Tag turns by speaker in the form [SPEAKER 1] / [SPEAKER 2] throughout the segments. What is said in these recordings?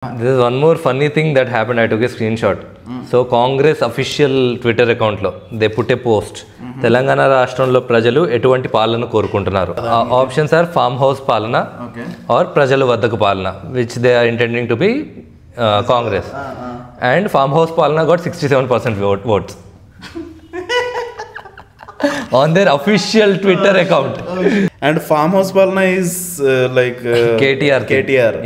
[SPEAKER 1] There is one more funny thing that happened. I took a screenshot. So Congress official Twitter account lo they put a post. Telangana రాష్ట్రంలో ప్రజలు ఎటువంటి పాలన కోరుకుంటున్నారు? Options or farm house పాలన or ప్రజల వద్దకు పాలన, which they are intending to be Congress. And farm house పాలన got 67% votes on their official Twitter account.
[SPEAKER 2] And farmhouse palana is like
[SPEAKER 1] KTR.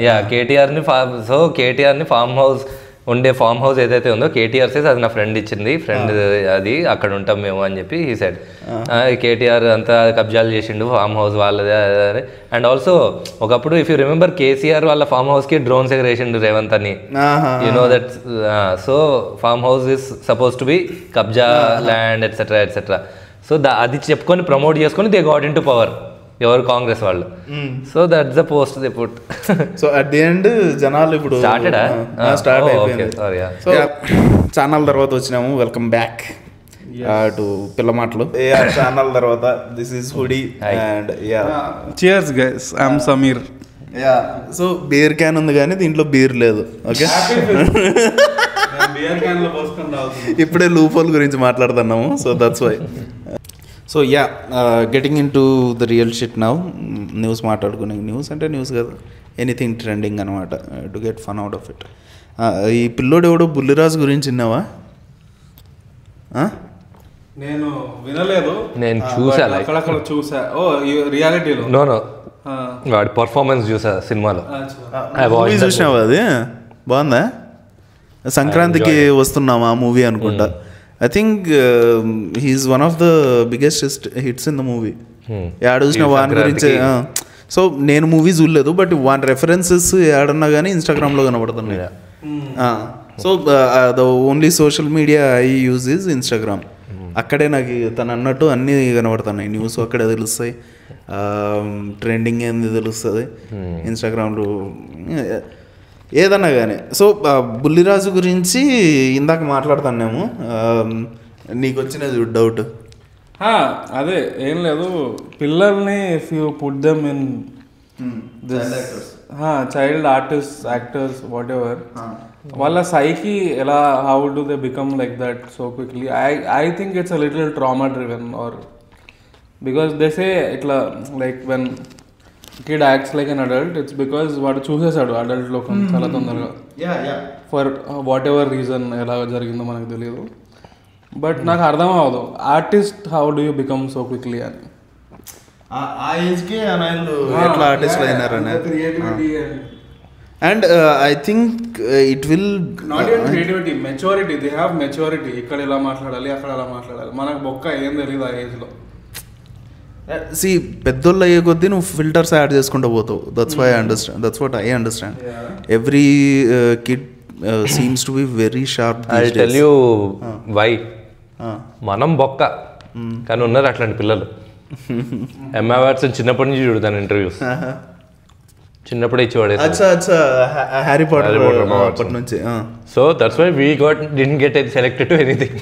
[SPEAKER 1] Yeah, KTR ni so KTR ni farm house ఉండే farm house ఏదైతే ఉందో KTR says అది నా friend ఇచ్చింది, friend అది అక్కడ ఉంటాం మేము అని చెప్పి ఈ సైడ్ కేటీఆర్ అంతా కబ్జాలు చేసిండు ఫార్మ్ హౌస్ వాళ్ళదే. అండ్ ఆల్సో ఒకప్పుడు ఇఫ్ యూ రిమెంబర్ కేసీఆర్ వాళ్ళ ఫార్మ్ హౌస్కి డ్రోన్స్ ఎగరేసిండు రేవంత్ అని, you know that. So farm house is suppose to be కబ్జా ల్యాండ్ ఎట్సెట్రా ఎట్సెట్రా. సో అది చెప్పుకొని ప్రమోట్ చేసుకొని they got in to power, ఎవరు కాంగ్రెస్ వాళ్ళు. So that's the post they put.
[SPEAKER 2] So at the end జనాలు ఇప్పుడు start అయిపోయింది. So channel తర్వాత వచ్చినాము, వెల్కమ్ బ్యాక్ టు పిల్ల మాటలు ఛానల్ తర్వాత. This is hoodie and
[SPEAKER 3] cheers guys, I'm Sameer.
[SPEAKER 2] So beer can ఉంది కానీ దీంట్లో బీర్ లేదు. ఓకే, ఇప్పుడే లూపోల్ గురించి మాట్లాడుతున్నాము. So that's why. So getting into the real shit now. News మాట్లాడుకునే, న్యూస్ అంటే న్యూస్ కదా, ఎనీథింగ్ ట్రెండింగ్ అనమాట, to get fun out of it. ఈ పిల్లోడు ఎవడో బుల్లిరాజు గురించి విన్నావా?
[SPEAKER 3] నేను వినలేదు,
[SPEAKER 1] నేను చూసా,
[SPEAKER 3] అక్కడక్కడ చూసా. ఓ రియాలిటీలో
[SPEAKER 1] నో వాడి పర్ఫార్మెన్స్ చూసా సినిమాలో.
[SPEAKER 2] మూవీ చూసినావా? అది బాగుందా? సంక్రాంతికి వస్తున్నామా మూవీ అనుకుంటా. I think he's one of the biggest hits in the movie. యాడ చూసిన వాని గురించి. సో నేను మూవీ చూడలేదు, బట్ వాన్ రెఫరెన్సెస్ ఏడన్నా కానీ ఇన్స్టాగ్రామ్లో కనబడుతున్నాయి. So the only social media I use is Instagram. అక్కడే నాకు తను అన్నట్టు అన్నీ కనబడుతున్నాయి, న్యూస్ అక్కడే తెలుస్తాయి, ట్రెండింగ్ ఏంది తెలుస్తుంది ఇన్స్టాగ్రామ్లో, ఏదన్నా కానీ. సో బుల్లిరాజు గురించి ఇందాక మాట్లాడుతున్నాము, నీకు వచ్చినది డౌట్.
[SPEAKER 3] అదే ఏం లేదు, పిల్లల్ని if you put them in child artist actors whatever, వాళ్ళ సైకి ఎలా, how do they become like that so quickly? I think it's a little trauma driven, or because they say ఇట్లా like when kid acts like an adult, it's because వాడు చూసేసాడు adult లోకం చాలా తొందరగా, for what ever reason. ఎలా జరిగిందో మనకు తెలియదు, బట్ నాకు అర్థం అవ్వదు artist how do you become so quickly అని.
[SPEAKER 2] ఆ ఏజ్కి ఎట్లా ఆర్టిస్ట్లు అయినారని. And I think it will
[SPEAKER 3] not even creativity, maturity. They have maturity. ఇక్కడ ఎలా మాట్లాడాలి, అక్కడ ఎలా మాట్లాడాలి, మనకు బొక్క ఏం తెలియదు ఆ ఏజ్లో.
[SPEAKER 2] సి పెద్దోళ్ళు అయ్యే కొద్దీ నువ్వు ఫిల్టర్స్ యాడ్ చేసుకుంటూ పోతావు. That's why I understand, that's what I understand. Every kid seems to be very sharp.
[SPEAKER 1] I tell you why. మనం బొక్క కానీ ఉన్నారు అట్లాంటి పిల్లలు. ఎంఐ వాట్సన్ చిన్నప్పటి నుంచి చూడతాను ఇంటర్వ్యూస్, చిన్నప్పుడే ఇచ్చేవాడు
[SPEAKER 2] హ్యారీ పాటర్ అప్పటి నుంచి.
[SPEAKER 1] So that's why we didn't get selected to anything.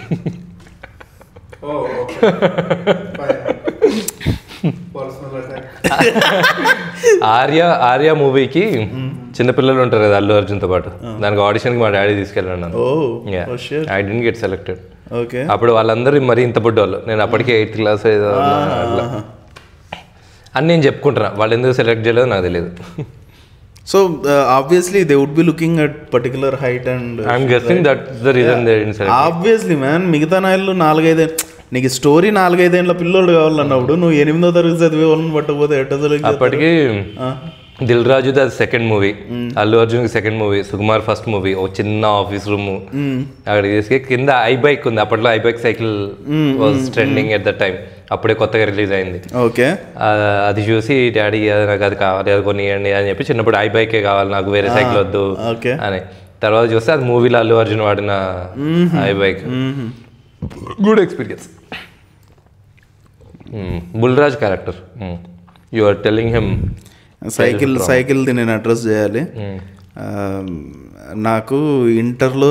[SPEAKER 1] Arya మూవీకి చిన్నపిల్లలు ఉంటారు కదా అల్లు అర్జున్తో పాటు, దానికి ఆడిషన్కి మా డాడీ తీసుకెళ్ళాను. I didn't get selected. అప్పుడు వాళ్ళందరూ మరీ ఇంత బుడ్డోళ్ళు, నేను అప్పటికే 8th క్లాస్ అట్లా అని నేను చెప్పుకుంటున్నా. వాళ్ళు ఎందుకు సెలెక్ట్ చేయలేదో నాకు తెలియదు.
[SPEAKER 2] So obviously they would be looking at particular height and
[SPEAKER 1] I'm guessing that's the reason they didn't select.
[SPEAKER 2] Obviously man, మిగతా నాయలు 4-5 నీకు స్టోరీ 4-5 ఏళ్ళ పిల్లోడు కావాలన్నప్పుడు నువ్వు 8వ తరగతి చదివే వాళ్ళని పట్టకపోతే ఎట్టదు.
[SPEAKER 1] అప్పటికి Dil Raju the second movie, Allu Arjun second movie, Sukumar first movie. ఒక చిన్న ఆఫీస్ రూమ్ అక్కడ తీసుకు కింద ఐ బైక్ ఉంది. అప్పట్లో I bike cycle was trending at the time, అప్పుడే కొత్తగా రిలీజ్ అయింది.
[SPEAKER 2] ఓకే,
[SPEAKER 1] అది చూసి డాడీ నాకు అది కావాలి, అది కొనియండి అని చెప్పి చిన్నప్పుడు ఐ బైకే కావాలి నాకు, వేరే సైకిల్ వద్దు అని. తర్వాత చూస్తే అది మూవీలో అల్లు అర్జున్ వాడిన ఐ bike. Good experience. Bulraj character, you are telling him
[SPEAKER 2] సైకిల్ది నేను అడ్రస్ చేయాలి. నాకు ఇంటర్లో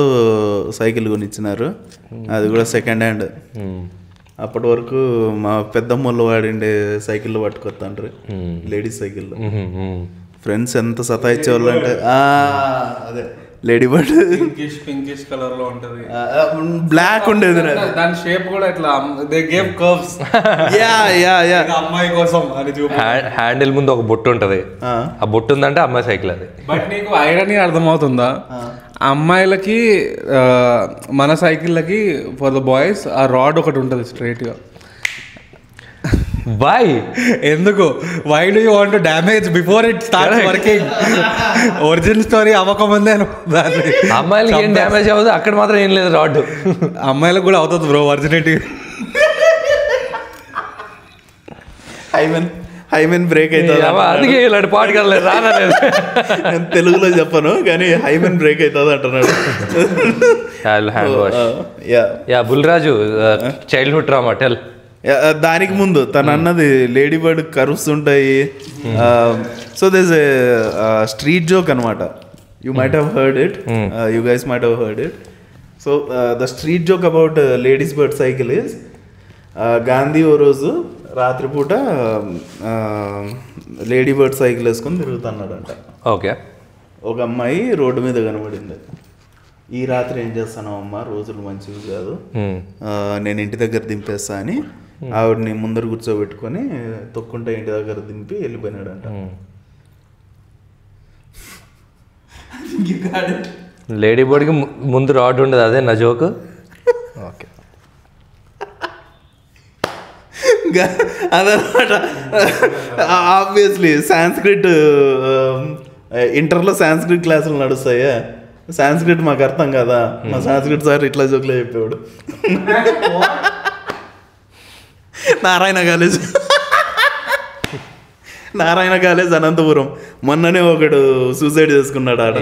[SPEAKER 2] సైకిల్ కొనిచ్చినారు, అది కూడా సెకండ్ హ్యాండ్. అప్పటి వరకు మా పెద్దమ్మలు వాడిండే సైకిళ్ళు పట్టుకొస్తాంటారు, లేడీస్ సైకిళ్ళు. ఫ్రెండ్స్ ఎంత సతాయిచ్చేవాళ్ళు అంటే అదే లేడీ బర్డ్
[SPEAKER 3] పింకిష్ కలర్ లో ఉంటది,
[SPEAKER 2] బ్లాక్ ఉండేది.
[SPEAKER 3] దాని షేప్ కూడా ఇట్లా దే గేవ్ కర్వ్స్. అమ్మాయి కోసం అది
[SPEAKER 1] హ్యాండిల్ ముందు ఒక బొట్టు ఉంటది, ఆ బొట్టు ఉందంటే అమ్మాయి సైకిల్ అది.
[SPEAKER 3] బట్ నీకు ఐరనీ అర్థమవుతుందా? అమ్మాయిలకి మన సైకిళ్ళకి ఫర్ ద బాయ్స్ ఆ రాడ్ ఒకటి ఉంటుంది స్ట్రైట్ గా.
[SPEAKER 1] వై?
[SPEAKER 3] ఎందుకు? Why do you want to damage before it starts working? Original story అవ్వకముందే
[SPEAKER 1] అమ్మాయిలకి ఏం డ్యామేజ్ అవ్వదు, అక్కడ మాత్రం ఏం లేదు రాడ్.
[SPEAKER 3] అమ్మాయిలకు కూడా అవుతుంది బ్రో ఒరిజినిటీ.
[SPEAKER 2] హైమెన్ బ్రేక్ అవుతుంది,
[SPEAKER 1] అందుకే ఇలాంటి పాట కదలేదు రాలేదు.
[SPEAKER 2] నేను తెలుగులో చెప్పను కానీ హైమెన్ బ్రేక్ అవుతుంది అంటున్నాడు.
[SPEAKER 1] Bulraju childhood trauma tell.
[SPEAKER 2] దానికి ముందు తను అన్నది లేడీ బర్డ్ కర్వ్స్ ఉంటాయి. So this a street joke అనమాట. You might have heard it, you guys might have heard it. So the street joke about ladies bird cycle is, Gandhi ఓ రోజు రాత్రిపూట lady bird cycle వేసుకొని తిరుగుతున్నాడంట.
[SPEAKER 1] Okay.
[SPEAKER 2] ఒక అమ్మాయి road మీద కనబడింది. ఈ రాత్రి ఏం చేస్తాను అమ్మ, రోజులు మంచివి కాదు, నేను ఇంటి దగ్గర దింపేస్తా అని ఆవిడని ముందర కూర్చోబెట్టుకొని తొక్కుంటే ఇంటి దగ్గర దింపి వెళ్ళిపోయినాడంట.
[SPEAKER 1] లేడీ బర్డ్కి ముందు రాడ్ ఉండదు, అదే నా జోక్. ఓకే,
[SPEAKER 2] అదనమాట. ఆబ్వియస్లీ సాంస్క్రిట్, ఇంటర్లో సాంస్క్రిట్ క్లాసులు నడుస్తాయా, సాంస్క్రిట్ మాకు అర్థం కదా, మా సాంస్క్రిట్ సార్ ఇట్లా జోక్లో చెప్పేవాడు. నారాయణ కాలేజ్ అనంతపురం. మొన్ననే ఒకడు సూసైడ్ చేసుకున్నాడు ఆడ.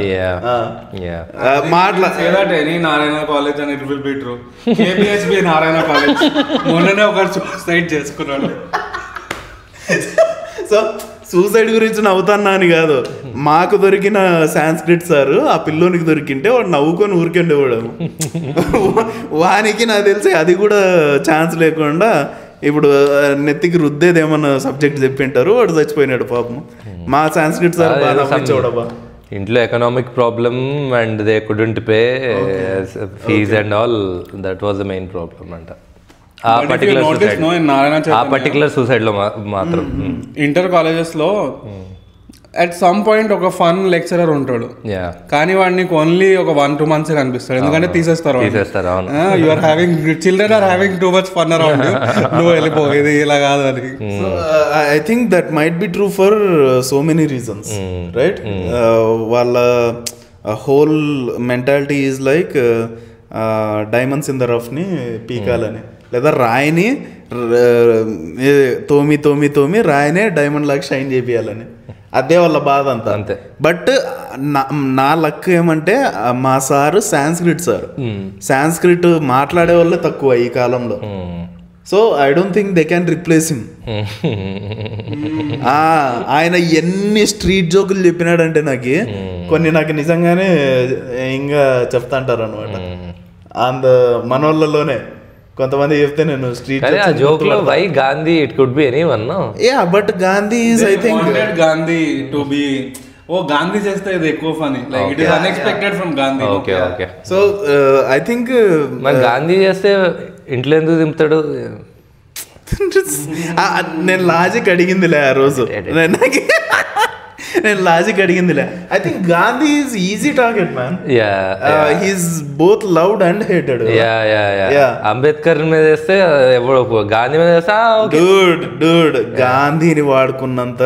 [SPEAKER 3] నారాయణ కాలేజ్ అని it will be true. KBHB Narayana college మొన్ననే ఒకడు సూసైడ్ చేసుకున్నాడు.
[SPEAKER 2] సో సూసైడ్ గురించి నవ్వుతాన్నా అని కాదు, మాకు దొరికిన సాంస్క్రిట్ సార్ ఆ పిల్లోనికి దొరికింటే వాడు నవ్వుకొని ఊరికెండేవాడు. వానికి నాకు తెలిసి అది కూడా ఛాన్స్ లేకుండా ఇప్పుడు నెత్తికి రుద్దేది ఏమన్నా సబ్జెక్ట్ చెప్పింటారు, వాడు చచ్చిపోయినాడు పాపం. మా సాంస్క్రిట్ సార్ బాగా నవ్వించేవాడబ్బా.
[SPEAKER 1] ఇంట్లో economic problem and they couldn't pay fees and all, that was the main problem అంట. ఆ పర్టికులర్ సూసైడ్ లో మాత్రం.
[SPEAKER 3] ఇంటర్ కాలేజెస్ లో అట్ సమ్ పాయింట్ ఒక ఫన్ లెక్చరర్ ఉంటాడు, కానీ వాడిని ఓన్లీ ఒక 1-2 months కనిపిస్తాడు, ఎందుకంటే తీసేస్తారు. You are having children or having too much fun around you, నువ్వు వెళ్ళిపో, ఇది ఇలా కాదు అని.
[SPEAKER 2] I think that might be true for so many reasons, right? వాళ్ళ whole mentality is like diamonds in the rough ని పీకాలని, లేదా రాయిని తోమి రాయినే డైమండ్ లాగా షైన్ చేపియాలని, అదే వాళ్ళ బాధ అంతా.
[SPEAKER 1] అంతే.
[SPEAKER 2] బట్ నా లక్ ఏమంటే మా సారు సాంస్క్రిట్ సార్, సాంస్క్రిట్ మాట్లాడే వాళ్ళే తక్కువ ఈ కాలంలో. So I don't think they can replace him. ఆయన ఎన్ని స్ట్రీట్ జోకులు చెప్పినాడంటే కొన్ని నాకు నిజంగానే ఇంకా చెప్తా అంటారు అనమాట. అంద మనోళ్ళలోనే కొంతమంది చెప్తే నేను స్ట్రీట్
[SPEAKER 1] జోక్ లో why Gandhi, it could be anyone.
[SPEAKER 2] Yeah, but Gandhi is I think
[SPEAKER 3] Gandhi to be, ఓ గాంధీ చేస్తే ఇది ఎక్కువ funny, like it is unexpected from Gandhi.
[SPEAKER 1] Okay okay.
[SPEAKER 2] So I think
[SPEAKER 1] మరి గాంధీ చేస్తే ఇంట్లో ఎందుకు దింపుతాడు?
[SPEAKER 2] నేను లాజిక్ అడిగిందిలే ఆ రోజు, నేను లాజిక్ అడిగిందిలే. I think Gandhi is easy target man. He's both loved and hated.
[SPEAKER 1] Ambedkar మీద వేస్తే గాంధీ మీద వేస్తే
[SPEAKER 2] డూడ్ గాంధీని వాడుకున్నంత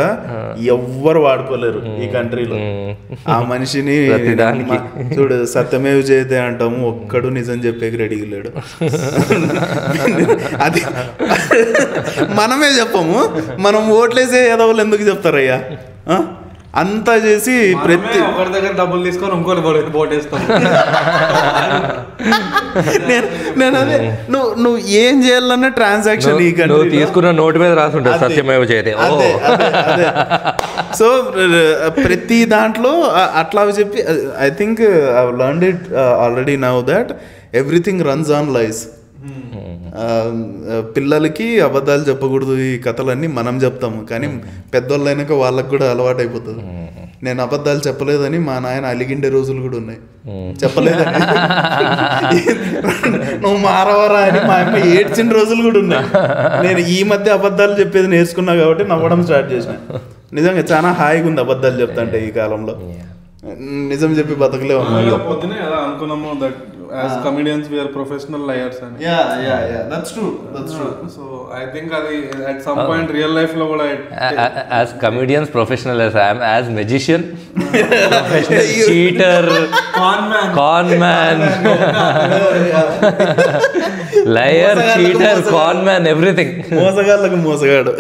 [SPEAKER 2] ఎవ్వరు వాడుకోలేరు ఈ కంట్రీలో. ఆ మనిషిని చూడు, సత్యమేవ జయతే అంటాము, ఒక్కడు నిజం చెప్పేకి రెడీగా లేడు. అది మనమే చెప్పము, మనం ఓట్లేసే ఎదవలు ఎందుకు చెప్తారయ్యా? అంతా చేసి ప్రతి
[SPEAKER 3] ఒకరి దగ్గర డబ్బులు తీసుకొని ఇంకోటి పోటేస్తాను.
[SPEAKER 2] నేను అదే, నువ్వు ఏం చేయాలన్న ట్రాన్సాక్షన్
[SPEAKER 1] తీసుకున్న నోటు మీద రాసుంటారు సత్యమేవ జయతే.
[SPEAKER 2] సో ప్రతి దాంట్లో అట్లా చెప్పి I think I learned it already now that everything runs on lies. పిల్లలకి అబద్ధాలు చెప్పకూడదు ఈ కథలన్నీ మనం చెప్తాము, కానీ పెద్దోళ్ళు అయినాక వాళ్ళకి కూడా అలవాటు అయిపోతుంది. నేను అబద్ధాలు చెప్పలేదని మా నాయన అలిగిండే రోజులు కూడా ఉన్నాయి. చెప్పలేదని నువ్వు మారవరా అని మా అమ్మ ఏడ్చిన రోజులు కూడా ఉన్నాయి. నేను ఈ మధ్య అబద్ధాలు చెప్పేది నేర్చుకున్నా కాబట్టి నవ్వడం స్టార్ట్ చేసిన. నిజంగా చాలా హాయిగా ఉంది అబద్ధాలు చెప్తాంటే ఈ కాలంలో. నిజం చెప్పి బతకలే ఉన్నాను.
[SPEAKER 3] పొద్దునే కదా అనుకున్నాము that as comedians we are professional liars and
[SPEAKER 2] that's true
[SPEAKER 3] so I think adi at some point real life lo kuda
[SPEAKER 1] as comedians professional as I am as magician professional cheater con man liar cheater con man everything
[SPEAKER 2] మోసగాళ్ళకు మోసగాడు.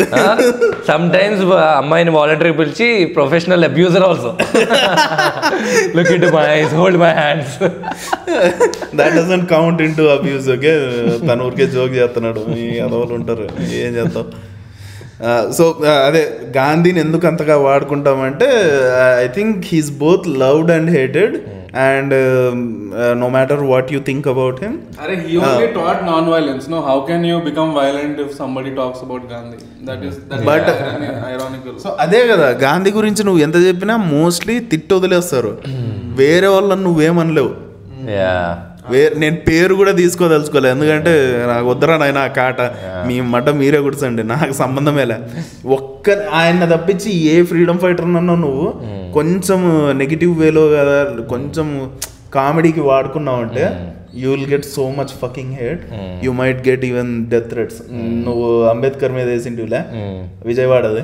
[SPEAKER 1] sometimes అమ్మాయిని voluntary పిలిచి professional abuser also. look into my eyes, hold my hands.
[SPEAKER 2] that doesn't count into abuse. Okay, తను ఊరికే joke చేస్తున్నాడు, ఈ అదవులు ఉంటారు, ఏం చేస్తావు. సో అదే గాంధీని ఎందుకు అంతగా వాడుకుంటామంటే I think he's both loved and hated, and no matter what you think about him,
[SPEAKER 3] he only taught non-violence. No, how can you become violent if somebody talks about Gandhi? That is ironical.
[SPEAKER 2] So అదే కదా, గాంధీ గురించి నువ్వు ఎంత చెప్పినా mostly తిట్టి వదిలేస్తారు. వేరే వాళ్ళని నువ్వేమనలేవు. నేను పేరు కూడా తీసుకోదలుచుకోలేదు, ఎందుకంటే నాకు వద్దరా నాయన కాట, మీ మడ్డ మీరే కూర్చోండి, నాకు సంబంధమేలే. ఆయన తప్పించి ఏ ఫ్రీడమ్ ఫైటర్ అన్నా నువ్వు కొంచెం నెగిటివ్ వేలో కదా, కొంచెం కామెడీకి వాడుకున్నావు అంటే you will get so much fucking hate, you might get even death threats. నువ్వు అంబేద్కర్ మీద వేసింటివిలే విజయవాడది,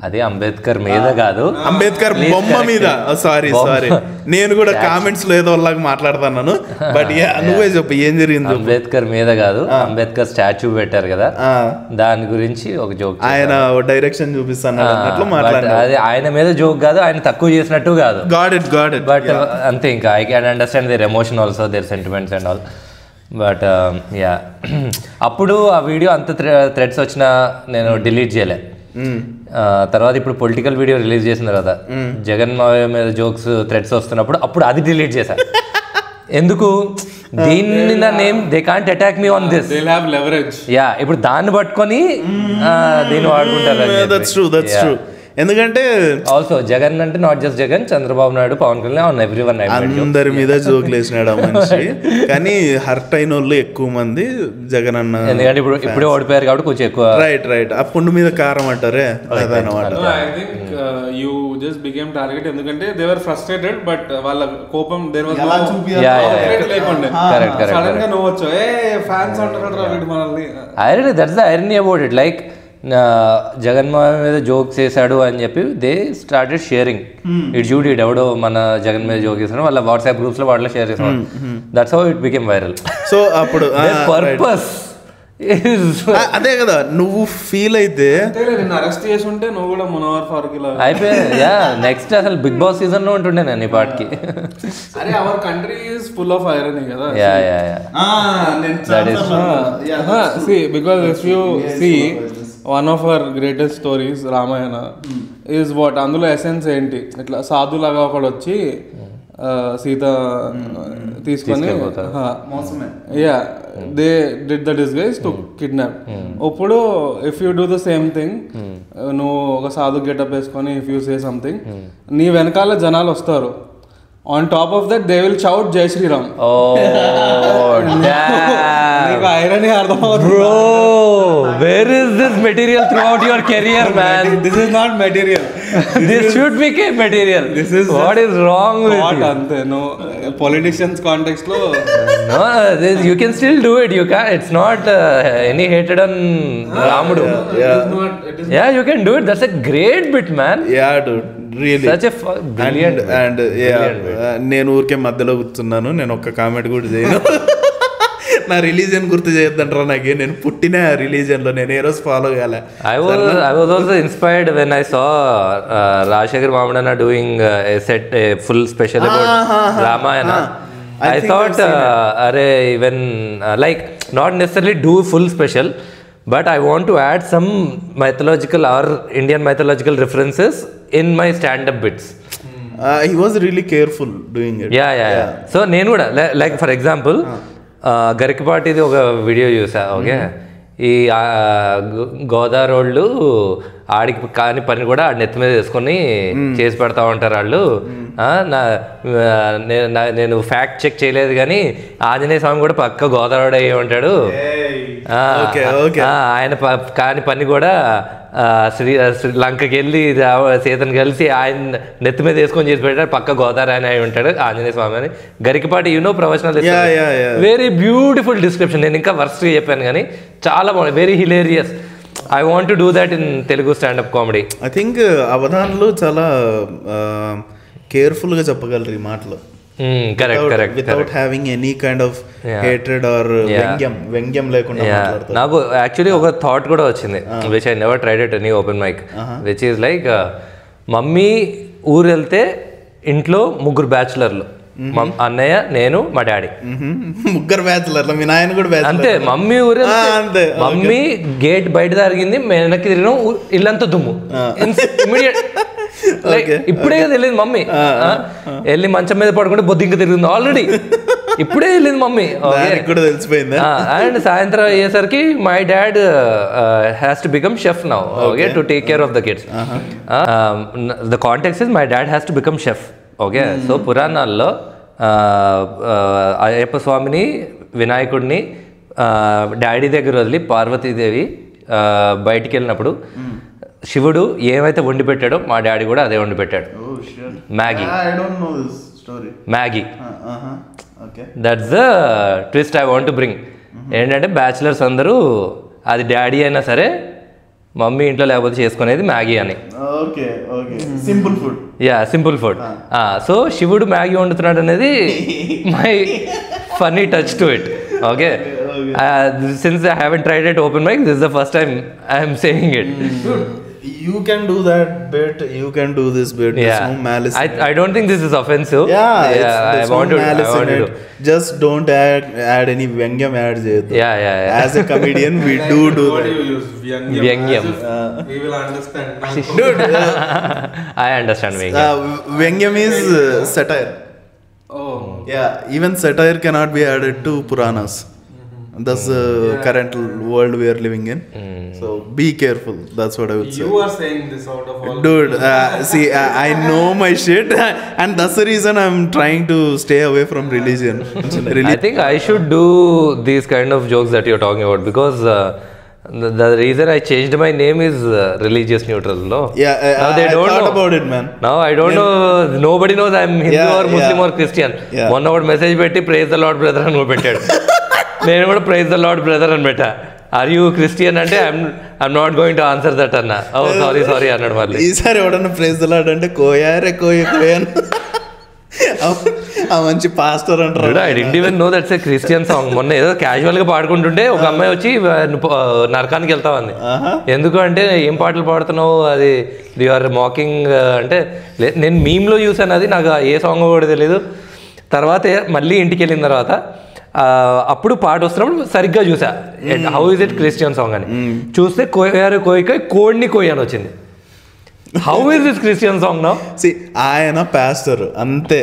[SPEAKER 1] అదే అంబేద్కర్ మీద కాదు,
[SPEAKER 2] అంబేద్కర్ బొమ్మ మీద. సారీ నేను కూడా కామెంట్స్ లో ఏదో వాళ్ళకి మాట్లాడుతున్నాను, బట్ నువ్వే చెప్పు ఏం జరిగింది.
[SPEAKER 1] అంబేద్కర్ మీద కాదు, అంబేద్కర్ స్టాచ్యూ పెట్టారు కదా, దాని గురించి ఒక జోక్.
[SPEAKER 2] ఆయన డైరెక్షన్ చూపిస్తాను అన్నట్లు మాట్లాడారు.
[SPEAKER 1] అది ఆయన మీద జోక్ కాదు, ఆయన తక్కువ చేసినట్టు కాదు.
[SPEAKER 2] గాట్ ఇట్
[SPEAKER 1] బట్ అంతే, ఇంకా I can understand their emotion also, their sentiments and all. But అప్పుడు ఆ వీడియో అంత థ్రెడ్స్ వచ్చినా నేను డిలీట్ చేయలే. తర్వాత ఇప్పుడు పొలిటికల్ వీడియో రిలీజ్ చేసిన తర్వాత జగన్ మీద జోక్స్ థ్రెడ్స్ వస్తున్నప్పుడు అప్పుడు అది డిలీట్ చేశాను. ఎందుకు, దీన్ని నా name they can't attack me on this, ఇప్పుడు దాన్ని పట్టుకొని దీన్ని వాడుకుంటారు.
[SPEAKER 2] ఎందుకంటే
[SPEAKER 1] ఆల్సో జగన్ అంటే not just Jagan, Chandrababu Naidu, Pawan Kalyan, everyone,
[SPEAKER 2] అందరి మీద జోకులు వేసినాడు ఆ మనిషి. కానీ హర్ట్ అయిన వాళ్ళు ఎక్కువ మంది జగన్ అన్న,
[SPEAKER 1] ఎందుకంటే ఇప్పుడే ఓడిపోయారు కాబట్టి కొంచెం ఎక్కువ.
[SPEAKER 2] రైట్ ఆ పుండు మీద కారం అంటారే అదనమాట.
[SPEAKER 3] I think you just became target, ఎందుకంటే దే వర్ ఫ్రస్ట్రేటెడ్, బట్ వాళ్ళ కోపం దేర్ వాస్ లేకుండా సడన్ గా నువ్వు వచ్చావు, ఏ ఫ్యాన్స్ అంటారు మనల్ని.
[SPEAKER 1] Irony, that's the irony about it. Like Jaganmohan మీద జోక్స్ వేసాడు అని చెప్పి దే స్టార్టెడ్ షేరింగ్ ఇట్. చూడు ఎవడో మన జగన్ మీద జోక్ చేసాడు, వాళ్ళ వాట్సాప్ గ్రూప్స్ లో వాటిలో షేర్ చేసాడు. That's how it became viral.
[SPEAKER 2] So అప్పుడు
[SPEAKER 1] పర్పస్
[SPEAKER 2] అదే కదా, నువ్వు ఫీల్ అయితే
[SPEAKER 3] అరెస్ట్ చేసి ఉంటే నువ్వు కూడా మునవర్ ఫారూక్
[SPEAKER 1] అయిపోయా. నెక్స్ట్ అసలు బిగ్ బాస్ సీజన్ లో ఉంటుండే నేను ఈ పాటికి.
[SPEAKER 3] అరే our country is full of irony కదా. Because if you see one of our greatest stories Ramayana is what, అందులో ఎసెన్స్ ఏంటి, ఇట్లా సాధులాగా ఒకడు వచ్చి సీత తీసుకొని they did the disguise to kidnap. ఇప్పుడు if you do the same thing, నువ్వు ఒక సాధు గెటప్ వేసుకొని ఇఫ్ యూ సే సంథింగ్, నీ వెనకాల జనాలు వస్తారు. On top of that, they will shout Jai Shri Ram.
[SPEAKER 1] Oh, damn.
[SPEAKER 3] Irony
[SPEAKER 1] bro, where is this material throughout your career, man?
[SPEAKER 3] This is not material.
[SPEAKER 1] This should be material.
[SPEAKER 3] This is
[SPEAKER 1] what is wrong with you?
[SPEAKER 3] Ante, no, politicians context lo.
[SPEAKER 1] No, you can still do it. You can. It's not any hated on Ramudu. Yeah, you can do it. That's a great bit, man.
[SPEAKER 2] Yeah, dude. Really.
[SPEAKER 1] Such a brilliant.
[SPEAKER 2] And నేను ఊరికే మధ్యలో కూర్చున్నాను, నేను ఒక్క comment కూడా చేయను. నా religion గుర్తు చేయొద్దంటారా నాకు, నేను పుట్టిన రిలీజియన్ లో నేను ఏ రోజు ఫాలో కాలే.
[SPEAKER 1] I was also inspired when I saw Rajshekhar Mamdana doing a full special about Ramayana. I thought even like not necessarily do full special, but I want to add some mythological or Indian mythological references in my stand-up bits.
[SPEAKER 2] He was really careful doing it.
[SPEAKER 1] Yeah. So nenu kuda like for example గరికపాటిది ఒక video చూసా. Okay, ఈ గోదావరి వాళ్ళు ఆడికి కాని పని కూడా ఆడి నెత్తి మీద వేసుకొని చేసి పెడతా ఉంటారు వాళ్ళు. నేను ఫ్యాక్ట్ చెక్ చేయలేదు కానీ ఆంజనేయ స్వామి కూడా పక్క గోదావరి అయ్యి ఉంటాడు. ఆయన కాని పని కూడా శ్రీలంకకి వెళ్ళి సీతను కలిసి ఆయన నెత్తి మీద వేసుకొని చేసి పెట్టాడు, పక్క గోదావరి ఆయన అయి ఉంటాడు ఆంజనేయ స్వామి అని. Garikapati professional, very beautiful description. నేను ఇంకా వర్స్ట్గా చెప్పాను కానీ చాలా బాగుంది, very hilarious. I want to do that in Telugu standup comedy.
[SPEAKER 2] I think అవధాన్లు చాలా కేర్ఫుల్గా చెప్పగలరు ఈ మాటలు. Without having any kind of hatred or వ్యంగ్యం లేకుండా.
[SPEAKER 1] నాకు యాక్చువల్లీ ఒక థాట్ కూడా వచ్చింది, which I never tried at any open mic, which is like mummy ఊరు వెళ్తే ఇంట్లో 3 బ్యాచులర్లు, అన్నయ్య, నేను, మా డాడీ,
[SPEAKER 2] 3 బ్యాచులర్లు. మీ నాయన కూడా బ్యాచులర్.
[SPEAKER 1] అంతే. మమ్మీ ఊరు అంతే. మమ్మీ గేట్ బయట జరిగింది, వెనక్కి తిరిగినాం, ఇల్లంతా దుమ్ము. ఇమీడియట్ ఇప్పుడే తెలియదు మమ్మీ. వెళ్ళి మంచం మీద పడుకుంటే బొద్దింక తిరిగింది ఆల్రెడీ, ఇప్పుడే వెళ్ళింది మమ్మీ.
[SPEAKER 2] తెలిసిపోయింది.
[SPEAKER 1] అండ్ సాయంత్రం అయ్యేసరికి my dad has to become chef now, okay, to take care of the kids. The context is my dad has to become chef. Okay, so పురాణాల్లో అయ్యప్ప స్వామిని, వినాయకుడిని డాడీ దగ్గర వదిలి పార్వతీదేవి బయటికి వెళ్ళినప్పుడు శివుడు ఏమైతే వండి పెట్టాడో మా డాడీ కూడా అదే వండి పెట్టాడు. Maggi. That's the twist I want to bring. ఏంటంటే బ్యాచిలర్స్ అందరూ అది డాడీ అయినా సరే మమ్మీ ఇంట్లో లేకపోతే చేసుకునేది మ్యాగీ అని. Simple food. సో శివుడు మ్యాగీ వండుతున్నాడు అనేది my funny touch to it. Okay, since I haven't tried it open mic, this is the first time I am saying it.
[SPEAKER 2] You can do that bit, you can do this bit. There's no malice.
[SPEAKER 1] I don't think this is offensive.
[SPEAKER 2] I want to do. Just don't add any vyangyam add cheyadu.
[SPEAKER 1] Yeah.
[SPEAKER 2] As a comedian we do
[SPEAKER 3] what
[SPEAKER 2] that.
[SPEAKER 3] What do you use? Vyangyam. We will understand.
[SPEAKER 2] Dude,
[SPEAKER 1] I understand vyangyam.
[SPEAKER 2] Vyangyam is satire.
[SPEAKER 3] Oh.
[SPEAKER 2] Yeah, even satire cannot be added to Puranas. That's the current world we are living in. So be careful. That's what I would say.
[SPEAKER 3] You are saying this out of all.
[SPEAKER 2] Dude, see, I know my shit, and that's the reason I'm trying to stay away from religion.
[SPEAKER 1] I think I should do these kind of jokes that you're talking about because the reason I changed my name is religious neutral. No.
[SPEAKER 2] Yeah,
[SPEAKER 1] now they don't
[SPEAKER 2] thought
[SPEAKER 1] know
[SPEAKER 2] about it, man.
[SPEAKER 1] Now I don't know. Nobody knows I'm Hindu or Muslim or Christian. One hour message petti praise the Lord brother అని పెట్టాడు. నేను కూడా praise the lord brother అని పెట్టా. Are you Christian అంటే I'm not going to answer that అన్న. ఓ sorry అన్నాడు. మళ్ళీ
[SPEAKER 2] ఈసారి ఎవడన్నా ప్రైజ్ ద లార్డ్ అంటే కోయారే కోయను ఆ మంచి పాస్టర్ అంటారు.
[SPEAKER 1] I didn't even know that's a Christian song. మొన్న ఏదో క్యాజువల్ గా పాడుకుంటుంటే ఒక అమ్మాయి వచ్చి నరకానికి వెళ్తామంది. ఎందుకు అంటే ఏం పాటలు పాడుతున్నావు, అది యు ఆర్ మాకింగ్ అంటే నేను మీమ్ లో చూసాను, అది నాకు ఏ సాంగ్ కూడా తెలియదు. తర్వాత మళ్ళీ ఇంటికి వెళ్ళిన తర్వాత అప్పుడు పాట వస్తున్నప్పుడు సరిగ్గా చూసా how is it Christian song అని. చూస్తే కోయారు కోయికై కోడిని కోయి అని వచ్చింది. How is this Christian song now?
[SPEAKER 2] See ఆయన పాస్టర్ అంతే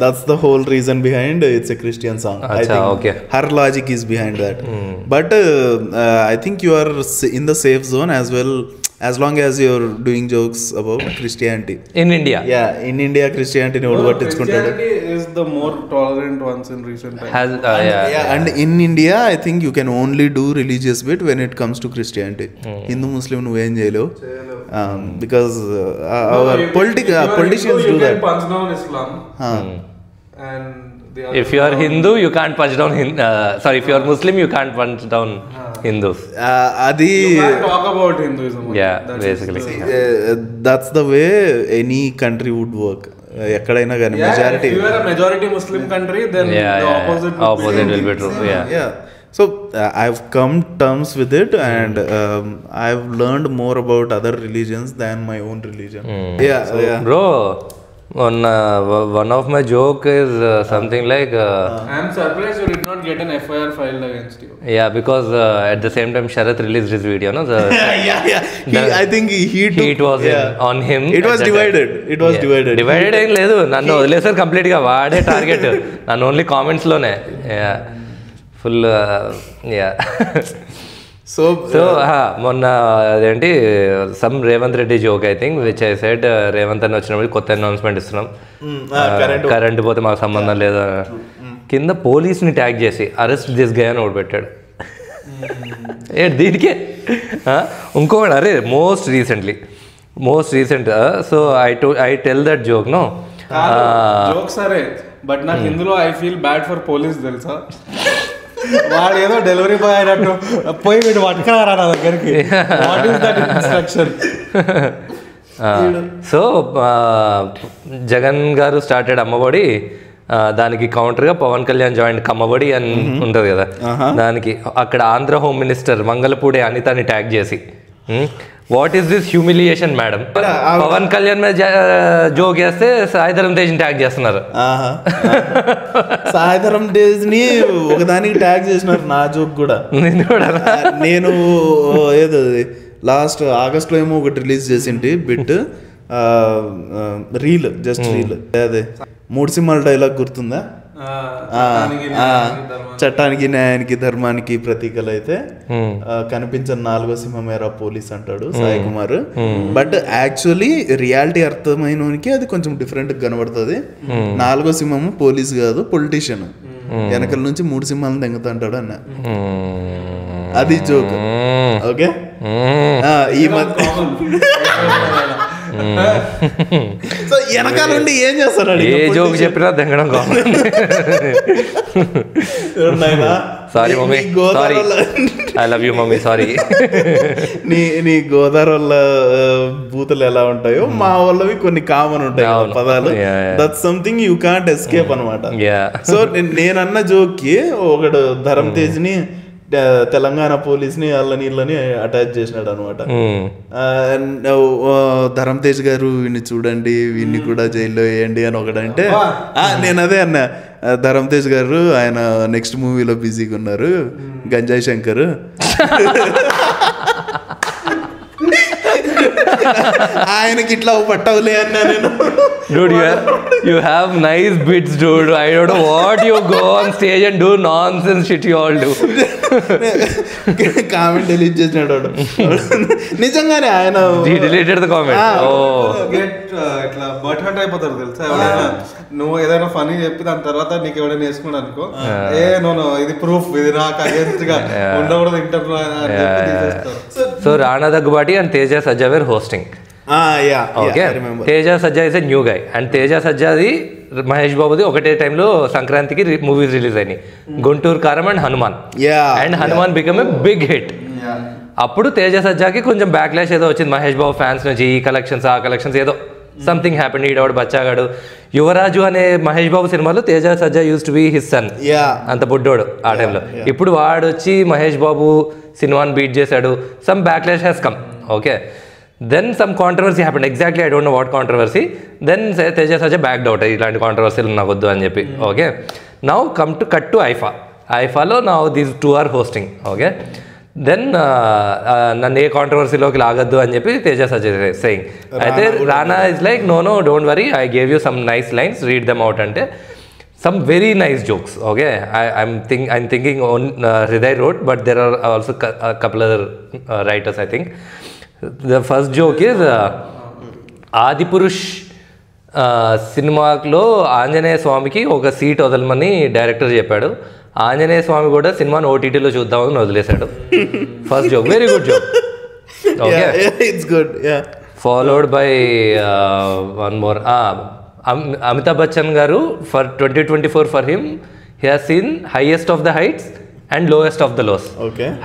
[SPEAKER 2] that's the whole reason behind it's a Christian song. I think her logic is behind that. But I think you are in the safe zone as well as long as you're doing jokes about Christianity
[SPEAKER 1] in India.
[SPEAKER 2] In India Christianity ni odu pattichukuntadu.
[SPEAKER 3] Christianity is the more tolerant ones in recent times.
[SPEAKER 2] And in India I think you can only do religious bit when it comes to Christianity. Hindu Muslim nu em cheyalevu because our politicians do that.
[SPEAKER 3] You can punch down Islam and
[SPEAKER 1] if you are Hindu you can't punch down if you are Muslim you can't punch down Hindus.
[SPEAKER 2] Adi
[SPEAKER 3] you can't talk about Hinduism.
[SPEAKER 1] Basically
[SPEAKER 2] that's the way any country would work. ఎక్కడైనా కానీ majority.
[SPEAKER 3] If you are a majority Muslim country then the opposite
[SPEAKER 1] will be true.
[SPEAKER 2] So I've come terms with it and I've learned more about other religions than my own religion.
[SPEAKER 1] Bro, one of my joke is something like
[SPEAKER 3] I am surprised you did not get an FIR filed against you.
[SPEAKER 1] Because at the same time Sharath released his video, no?
[SPEAKER 2] I think
[SPEAKER 1] it was on him.
[SPEAKER 2] It was divided.
[SPEAKER 1] Divided ఏం లేదు, నన్ను వదిలేసారు complete గా. వాడే target నన్ను only comments లోనే. Full yeah.
[SPEAKER 2] So
[SPEAKER 1] so మొన్న అదేంటి some Revanth Reddy joke I think which I said Revanth అని వచ్చినప్పుడు కొత్త అనౌన్స్మెంట్ ఇస్తున్నాం, కరెంట్ పోతే మాకు సంబంధం లేదు, కింద పోలీస్ని ట్యాగ్ చేసి అరెస్ట్ దిస్ గై అని ఒకటి పెట్టాడు. దీనికే ఇంకొకటి అరే most recent so I tell that joke no
[SPEAKER 3] joke సరే, బట్ నాకు ఇందులో I feel bad for police తెలుసా. వాడు ఏదో డెలివరీ బాయ్ అయినట్టు పోయి వీడు పట్టుకురారా నా దగ్గరికి. What is that instruction?
[SPEAKER 1] So Jagan గారు స్టార్టెడ్ అమ్మఒడి, దానికి కౌంటర్గా పవన్ కళ్యాణ్ జాయింట్ కమ్మఒడి అని ఉంటుంది కదా, దానికి అక్కడ ఆంధ్ర హోమ్ మినిస్టర్ మంగళపూడి అనితని ట్యాగ్ చేసి what is this humiliation madam, Pawan Kalyan మీద జోక్ చేస్తే సాయిధరం తేజ్ని ట్యాగ్ చేస్తున్నారు.
[SPEAKER 2] సాయిధరం తేజ్ ని ఒకదానికి ట్యాగ్ చేసినారు నా జోక్ కూడా. నేను ఏదో లాస్ట్ ఆగస్ట్ లో ఏమో ఒకటి రిలీజ్ చేసింటి బిట్ రీల్, జస్ట్ రీల్, అదే 3 సింహాల డైలాగ్ గుర్తుందా? చట్టానికి న్యాయానికి ధర్మానికి ప్రతీకలు అయితే కనిపించిన 4వ సింహమేరా పోలీస్ అంటాడు Sai Kumar. But actually reality అర్థమైనకి అది కొంచెం డిఫరెంట్ కనబడుతుంది. 4వ సింహము పోలీస్ కాదు, పొలిటీషియన్, వెనకల నుంచి 3 సింహాలను తెంగుతుంటాడు అన్న, అది జోక్. ఓకే, ఈ మధ్య సో వెనకాల నుండి ఏం చేస్తాడు,
[SPEAKER 1] ఏ జోక్ చెప్పినా తెంగడం కావాలి. Sorry mummy, sorry, I love you mummy, sorry.
[SPEAKER 2] నీ గోదావరి వల్ల బూతులు ఎలా ఉంటాయో మా వాళ్ళవి కొన్ని కామన్ ఉంటాయి పదాలు. That's something you can't escape అనమాట. సో నేనన్న జోక్ కి ఒకడు ధరం తేజ్ ని తెలంగాణ పోలీస్ని వాళ్ళని అటాచ్ చేసినాడు అనమాట. ధరం తేజ్ గారు వీడిని చూడండి, వీడిని కూడా జైల్లో వేయండి అని ఒకడంటే నేను అదే అన్నా, ధరం తేజ్ గారు ఆయన నెక్స్ట్ మూవీలో బిజీగా ఉన్నారు, గంజాయి శంకర్. ఆయనకి ఇట్లా పట్టవులే అన్నా నేను.
[SPEAKER 1] Dude, you have nice bits, dude. I don't know what you go on stage and do nonsense shit you all do.
[SPEAKER 2] Comment delete చేసినాడు నిజంగానే ఆయన.
[SPEAKER 1] Deleted the comment.
[SPEAKER 3] ఇట్లా బట్ హర్ట్ అయిపోతారు తెలుసా. నువ్వు ఏదైనా ఫనీ చెప్పి దాని తర్వాత నీకు ఎవడైనా వేసుకున్నాడు అనుకో, ఇది ప్రూఫ్, ఇది నాకు అగేన్స్ట్ గా ఉండకూడదు interview.
[SPEAKER 1] So Rana Daggubati and Teja Sajja were hosting. Okay. Teja Sajja is a new guy and Teja Sajjadi Mahesh బాబుది ఒకటే టైంలో సంక్రాంతికి మూవీస్ రిలీజ్ అయినాయి, Guntur Kaaram and Hanuman. And Hanuman become a big hit. అప్పుడు తేజ సజ్జాకి కొంచెం బ్యాక్లాష్ ఏదో వచ్చింది మహేష్ బాబు ఫ్యాన్స్ నుంచి, ఈ కలెక్షన్స్ ఆ కలెక్షన్స్ ఏదో సంథింగ్ హ్యాపెండ్. ఈడవాడు బచ్చాగాడు. యువరాజు అనే మహేష్ బాబు సినిమాలో Teja Sajja used to be his son, అంత బుడ్డోడు ఆ టైంలో. ఇప్పుడు వాడు వచ్చి మహేష్ బాబు సినిమాని బీట్ చేశాడు. Some backlash has come. Okay, then some controversy happened. Exactly I don't know what controversy. Then Teja Sajja backed out, ఇలాంటి కాంట్రవర్సీలు నాకు వద్దు అని చెప్పి. Okay, now cut to IIFA. ఐఫాలో now these 2 are hosting. Okay, then నన్ను ఏ కాంట్రవర్సీలోకి లాగద్దు అని చెప్పి తేజ సజ్జా సేయింగ్. అయితే Rana is like no don't worry, I gave you some nice lines, read them out అంటే some very nice jokes. Okay, I'm thinking on Hriday wrote, but there are also a couple other writers I think. The first joke is Adipurush సినిమాలో ఆంజనేయ స్వామికి ఒక seat వదలమని director చెప్పాడు. ఆంజనేయ స్వామి కూడా సినిమాని ఓటీటీలో చూద్దామని వదిలేశాడు. First joke, very good joke. Okay,
[SPEAKER 2] it's good.
[SPEAKER 1] Followed by one more. Amitabh Bachchan గారు for 2024 for him he has seen highest of the heights and lowest of the lows.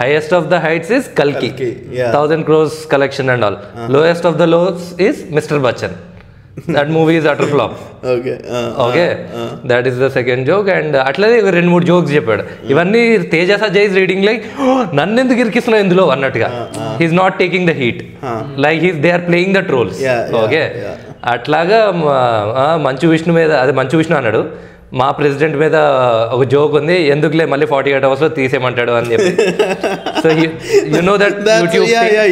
[SPEAKER 1] Highest of the heights is కల్కి, 1000 crores collection and all. Lowest of the lows is Mr. Bachchan. That movie is utter flop. Okay, that is the second joke. And అట్లనే 2-3 jokes చెప్పాడు. ఇవన్నీ Teja Sajja is reading like నన్ను ఎందుకు ఇరికిస్తున్నావు ఇందులో అన్నట్టుగా. He's not taking the heat, like they are playing the trolls. Okay, అట్లాగా మంచు విష్ణు మీద, అదే మంచు విష్ణు అన్నాడు, మా ప్రెసిడెంట్ మీద ఒక జోక్ ఉంది, ఎందుకులే మళ్ళీ 48 hours లో తీసేయమంటాడు అని చెప్పి. So you know that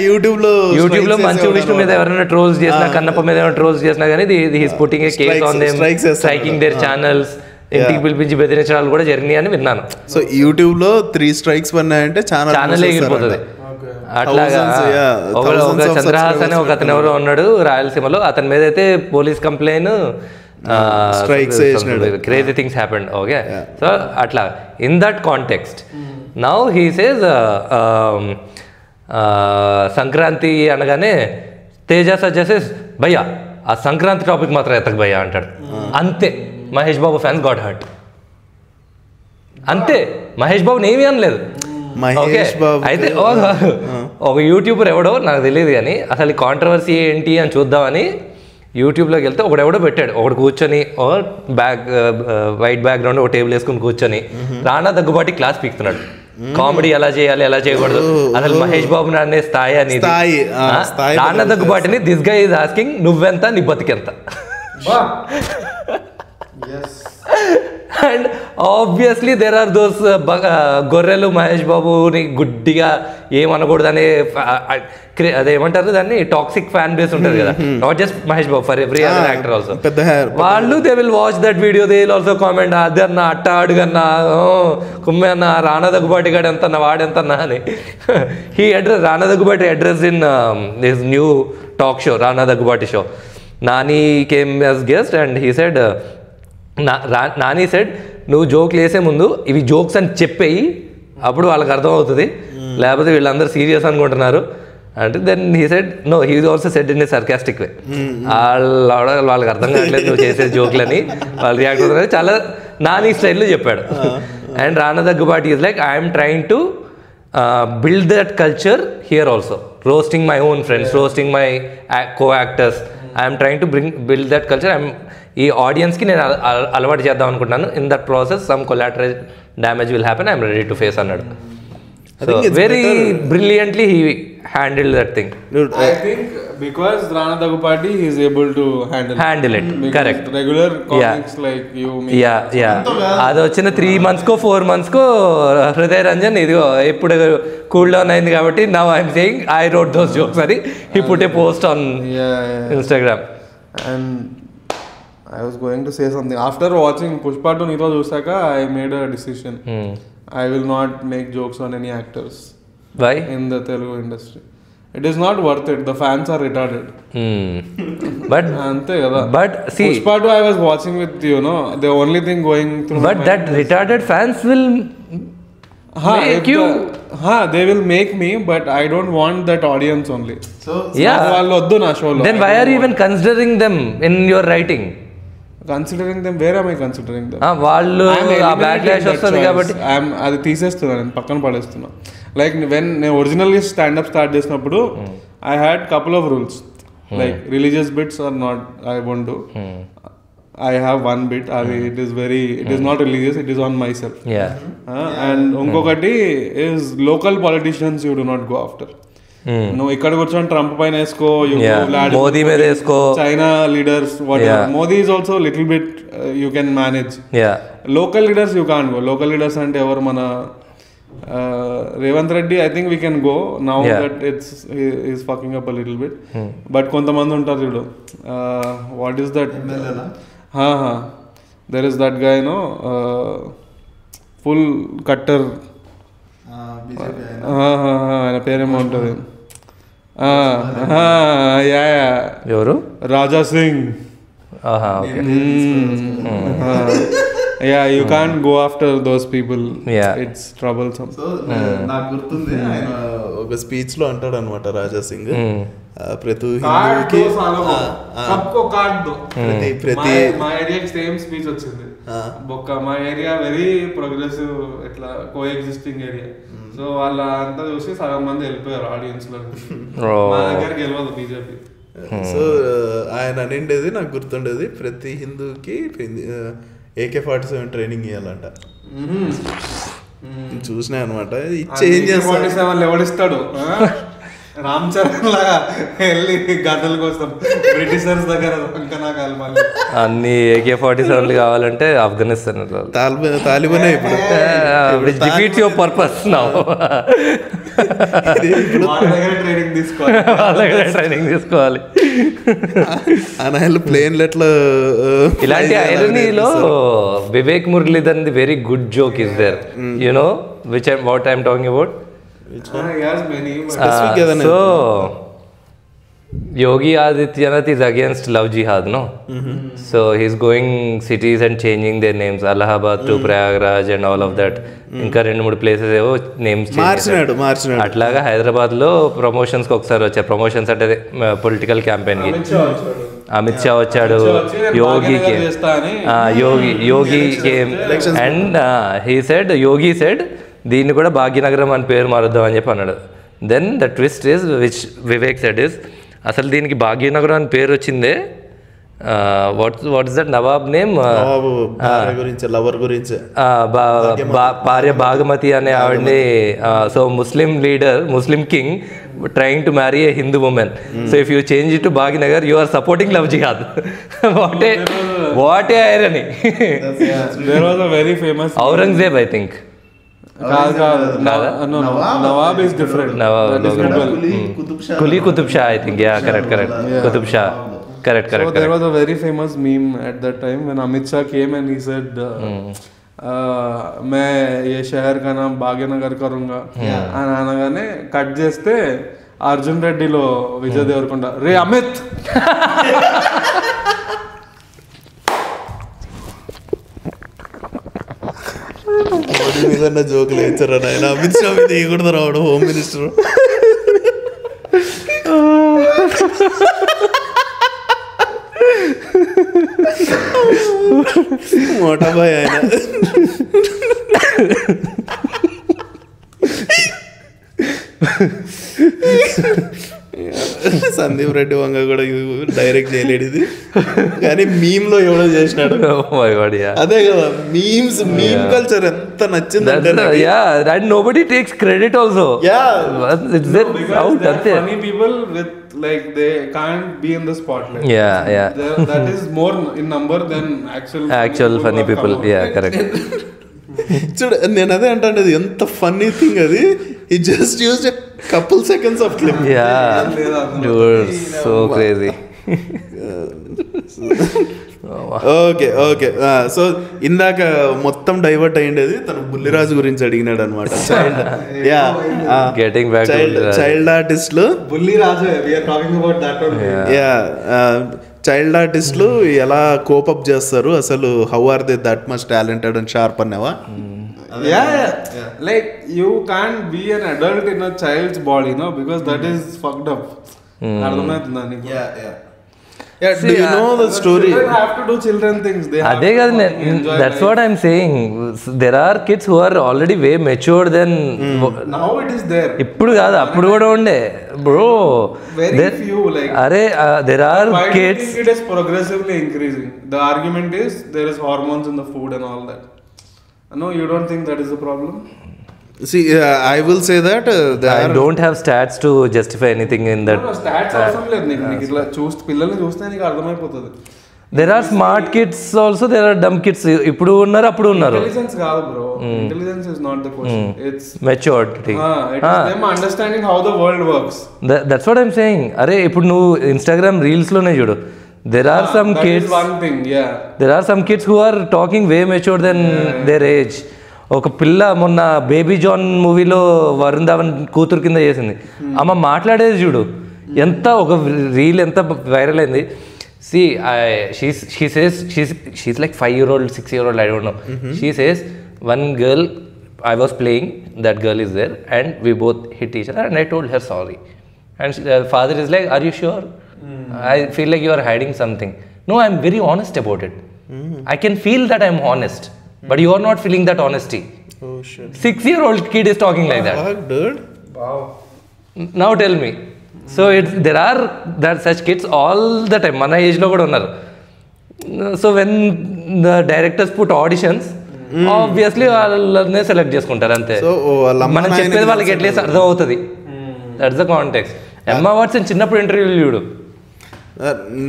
[SPEAKER 1] YouTube లో మంచు విష్ణు మీద ఎవరైనా ట్రోల్స్ చేసినా, కన్నప్ప మీద ఎవరైనా ట్రోల్స్ చేసినా కానీ he's putting a case on them, striking their channels ఇంటికి పిలిపించి బెదిరించడాలు కూడా జరిగినాయి అని విన్నాను.
[SPEAKER 2] సో యూట్యూబ్ లో 3 strikes పడినాయంటే
[SPEAKER 1] ఛానల్ ఎగిరిపోతుంది. అట్లాగా ఒక చంద్రహాస్ అని ఒక అతను ఎవరో ఉన్నాడు రాయలసీమలో, అతని మీద అయితే police complaint, crazy things happened. Okay, so అట్లా in that context now he says Sankranti అనగానే తేజ సజెసెస్ భయ్యా ఆ సంక్రాంతి టాపిక్ మాత్రం ఎత్తకు భయ్యా అంటాడు. అంతే, Mahesh Babu fans got hurt. అంతే, మహేష్ బాబుని ఏమీ అనలేదు. అయితే ఒక యూట్యూబర్ ఎవడో నాకు తెలియదు కానీ అసలు ఈ కాంట్రవర్సీ ఏంటి అని చూద్దామని యూట్యూబ్లోకి వెళ్తే ఒకడెవడో పెట్టాడు. ఒకడు కూర్చొని వైట్ బ్యాక్గ్రౌండ్ ఒక టేబుల్ వేసుకుని కూర్చొని రానా దగ్గుబాటి క్లాస్ పీకుతున్నాడు. కామెడీ ఎలా చేయాలి, ఎలా చేయకూడదు, అసలు మహేష్ బాబు అనే స్థాయి అనేది. రానా దగ్గుబాటిని దిస్ గై ఈజ్ ఆస్కింగ్ నువ్వెంత నీ బతికెంత. And obviously there are those గొర్రెలు మహేష్ బాబుని గుడ్డిగా ఏమనకూడదు అనే అదేమంటారు దాన్ని టాక్సిక్ ఫ్యాన్ బేస్ ఉంటుంది కదా, not just Mahesh Babu, for every other actor also. వాళ్ళు they will watch that video, they will also comment అది అన్న అట్ట అడుగన్నా కుమ్మే అన్న రానా దగ్గుబాటి గాడు ఎంత అన్న వాడెంతన్నా అని. He address Rana Daggubati address in this new talk show, Rana Daggubati show. Nani came as guest and he said, Nani said నువ్వు జోక్లు వేసే ముందు ఇవి జోక్స్ అని చెప్పేయి, అప్పుడు వాళ్ళకి అర్థమవుతుంది, లేకపోతే వీళ్ళందరూ సీరియస్ అనుకుంటున్నారు అంటే. Then he said no, he also said in a sarcastic way. వాళ్ళకి అర్థం కావట్లేదు నువ్వు చేసే జోక్లని, వాళ్ళు రియాక్ట్ అవుతున్నారు. చాలా నాని స్టైల్లో చెప్పాడు. And Rana Daggubati is like I'm trying to build that culture here also, roasting my own friends, roasting my co-actors. I am trying to build that culture. ఈ ఆడియన్స్కి నేను అలవాటు చేద్దాం అనుకుంటున్నాను. In that process some collateral damage will happen, I'm ready to face అన్నాడు. So very brilliantly he handled that thing.
[SPEAKER 3] Dude, I think because Rana Daggubati he is able to handle it.
[SPEAKER 1] Correct.
[SPEAKER 3] Regular comics like you, me.
[SPEAKER 1] Yeah. అది వచ్చిన 3 months కో 4 months కో హృదయ రంజన్ ఇదిగో ఇప్పుడు cool down అయింది కాబట్టి now I am saying I wrote those jokes అని he put a post on Instagram.
[SPEAKER 3] And I was going to say something after watching Pushpa 2 Nito Chusaka, I made a decision. I will not make jokes on any actors.
[SPEAKER 1] Why?
[SPEAKER 3] In the Telugu industry. It is not worth it. The fans are retarded.
[SPEAKER 1] But see,
[SPEAKER 3] Pushpa 2 I was watching with, you know, the only thing going through.
[SPEAKER 1] But that retarded fans will make you.
[SPEAKER 3] They will make me, but I don't want that audience only.
[SPEAKER 1] So then why are you even considering them in your writing?
[SPEAKER 3] Considering them, where am I considering them?
[SPEAKER 1] వాళ్ళు ఆ backlash వస్తుంది కాబట్టి
[SPEAKER 3] అది తీసేస్తున్నాను, నేను పక్కన పడేస్తున్నా. Like when నేను ఒరిజినల్గా స్టాండప్ స్టార్ట్ చేసినప్పుడు I had couple of rules, like religious bits or not, I won't do. I have one bit, it is not religious, it is on myself. And ఇంకొకటి is local politicians you do not go after. నువ్వు ఇక్కడ కూర్చొని Trump పైన వేసుకో,
[SPEAKER 1] మోదీ మీద వేసుకో,
[SPEAKER 3] China leaders, Modi is also little bit you can manage. Local leaders you can't go. Local leaders అంటే ఎవరు, మన Revanth Reddy, I think we can go now that is fucking up a little bit. But కొంతమంది ఉంటారు చూడు, what is that, there is that guy no, full cutter, ఆయన పేరేమో ఉంటుంది,
[SPEAKER 1] ఎవరు,
[SPEAKER 3] Raja Singh. You can't go after those people. It's troublesome.
[SPEAKER 2] So నాకు గుర్తుంది ఆయన ఒక స్పీచ్ లో అంటాడు అనమాట రాజా సింగ్, ప్రతి హిందూకి ప్రతి
[SPEAKER 3] మా ఏరియాకి సేమ్ స్పీచ్ వచ్చింది. మా ఏరియా వెరీ ప్రోగ్రెసివ్, ఇట్లా కో ఎగ్జిస్టింగ్ ఏరియా. సో వాళ్ళ అంతా చూసి సగం మంది వెళ్ళిపోయారు ఆడియన్స్ లో. మా దగ్గరికి వెళ్ళదు బీజేపీ.
[SPEAKER 2] సో ఆయన అనిండేది నాకు గుర్తుండేది, ప్రతి హిందూకి AK-47 ట్రైనింగ్ ఇవ్వాలంట. చూసినా అనమాట.
[SPEAKER 3] AK-47 ఎవడిస్తాడు, రామ్ చరణ్ లాగా వెళ్ళి గదల కోసం బ్రిటిషర్స్ దగ్గర
[SPEAKER 1] అన్ని AK-47 కావాలంటే ఆఫ్ఘనిస్తాన్
[SPEAKER 2] తాలిబానే ఇప్పుడు
[SPEAKER 1] which defeats your purpose now. Training తీసుకోవాలి.
[SPEAKER 2] ప్లేన్లు ఎట్లా.
[SPEAKER 1] ఇలాంటి ఐరనీలో Vivek Muralidharan the very good joke is there, you know what I'm talking about. So Yogi Adityanath is against love jihad, no? So he's going cities and changing their names, Allahabad to Prayagraj and all of that. ఇంకా 2-3 places ఏవో names
[SPEAKER 2] మార్చినాడు.
[SPEAKER 1] అట్లాగా హైదరాబాద్ లో promotions కి ఒకసారి వచ్చారు. Promotions అంటే political campaign కి అమిత్ షా వచ్చాడు, Yogi came and Yogi said దీన్ని కూడా భాగ్యనగరం అని పేరు మారుద్దాం అని చెప్పి అన్నాడు. Then the twist is which Vivek said is అసలు దీనికి భాగ్యనగరం అని పేరు వచ్చిందే what's that nawab name
[SPEAKER 2] lover గురించి
[SPEAKER 1] భార్య భాగమతి అనే ఆవిడని. So Muslim leader, Muslim king trying to marry a Hindu woman. So if you change it to Bhagnagar, you are supporting love jihad. What a irony.
[SPEAKER 3] There was a very famous
[SPEAKER 1] Aurangzeb, I think.
[SPEAKER 3] No, Nawab is different.
[SPEAKER 1] Nawab Kuli Qutub Shah, I think. Yeah, correct. Yeah. Qutub Shah. Correct.
[SPEAKER 3] So there was a very famous meme at that time when Amit Shah came and he said, मैं ये शहर का नाम भाग्यनगर करूंगा అని అనగానే cut చేస్తే అర్జున్ రెడ్డిలో విజయ్ దేవరకొండ రే అమిత్
[SPEAKER 2] మీద జోకులు వేయించారా నాయన. అమిత్ షా మీద కూడా రావడం హోమ్ మినిస్టర్ మోటాబాయ్ ఆయన. సందీప్ రెడ్డి వంగ కూడా డైరెక్ట్ చేయలేడు ఇది, కానీ మీమ్ లో ఎవడో చేసినాడు. అదే కదా మీమ్ కల్చర్ ఎంత నచ్చింది అంటే
[SPEAKER 1] nobody takes credit also. It's there out there.
[SPEAKER 3] Funny people with like they can't be in the spotlight. That is more in number than actual
[SPEAKER 1] funny people. Correct.
[SPEAKER 2] చూడు నేను అదే అంటే ఎంత ఫన్నీ థింగ్ అది. he just used a couple seconds of clip.
[SPEAKER 1] Dude, so crazy.
[SPEAKER 2] Okay so ఇందాక మొత్తం divert అయ్యిండేది తను బుల్లిరాజు గురించి అడిగినాడు అనమాట. చైల్డ్ ఆర్టిస్టులు చైల్డ్ ఆర్టిస్టులు ఎలా కోపప్ చేస్తారు అసలు, how are they that much talented and sharp అన్నావా?
[SPEAKER 3] Like you can't be an adult in a child's body, no, because that is fucked up. అర్థమవుతుందా నీకు?
[SPEAKER 2] Do you know the story?
[SPEAKER 3] Children have to do children things. They have
[SPEAKER 1] to enjoy. That's what I'm saying. There are kids who are already way matured than
[SPEAKER 3] now it is there.
[SPEAKER 1] ఇప్పుడు కాదు అప్పుడు కూడా ఉండే bro.
[SPEAKER 3] Very few like.
[SPEAKER 1] There are kids.
[SPEAKER 3] I think it is progressively increasing. The argument is there is hormones in the food and all that. No, you don't think that is a problem?
[SPEAKER 2] See, I will say that
[SPEAKER 1] I don't have stats to justify anything in that.
[SPEAKER 3] No, stats అవసరం లేదు నీకు ఇట్లా చూస్తే పిల్లల్ని చూస్తే నీకు అర్థమైపోతుంది.
[SPEAKER 1] There are smart kids also, there are dumb kids. ఇప్పుడు ఉన్నారు అప్పుడు ఉన్నారు.
[SPEAKER 3] Intelligence కాదు bro. Intelligence is not the question. It's
[SPEAKER 1] maturity.
[SPEAKER 3] It is them understanding how the world works.
[SPEAKER 1] That's what I'm saying. అరే ఇప్పుడు నువ్వు Instagram reels లోనే చూడు. There are some kids.
[SPEAKER 3] That is one thing,
[SPEAKER 1] There are some kids who are talking way mature than their age. ఒక పిల్ల మొన్న baby John మూవీలో వరుణ్ ధావన్ కూతురు కింద చేసింది. ఆమె మాట్లాడేది చూడు ఎంత, ఒక రీల్ ఎంత వైరల్ అయింది. See, she says she's like 5-year-old, 6-year-old, I don't know. She says one girl I was playing, that girl is there and we both hit each other and I told her sorry. And father is like, are you sure? I feel like you are hiding something. No, I'm very honest about it. I can feel that I'm honest, but you are not feeling that honesty.
[SPEAKER 2] Oh shit.
[SPEAKER 1] 6-year-old kid is talking like that.
[SPEAKER 2] Fuck, dude.
[SPEAKER 3] Wow.
[SPEAKER 1] Now tell me. So there are such kids all the time. Mana age lo kuda unnaru. So when the directors put auditions, obviously వాళ్ళనే select చేసుకుంటారు అంతే. మనం చెప్పేది వాళ్ళకి at least అర్థం అవుతుంది. That's the context. Emma Watson చిన్నప్పుడు ఇంటర్వ్యూలు చూడు.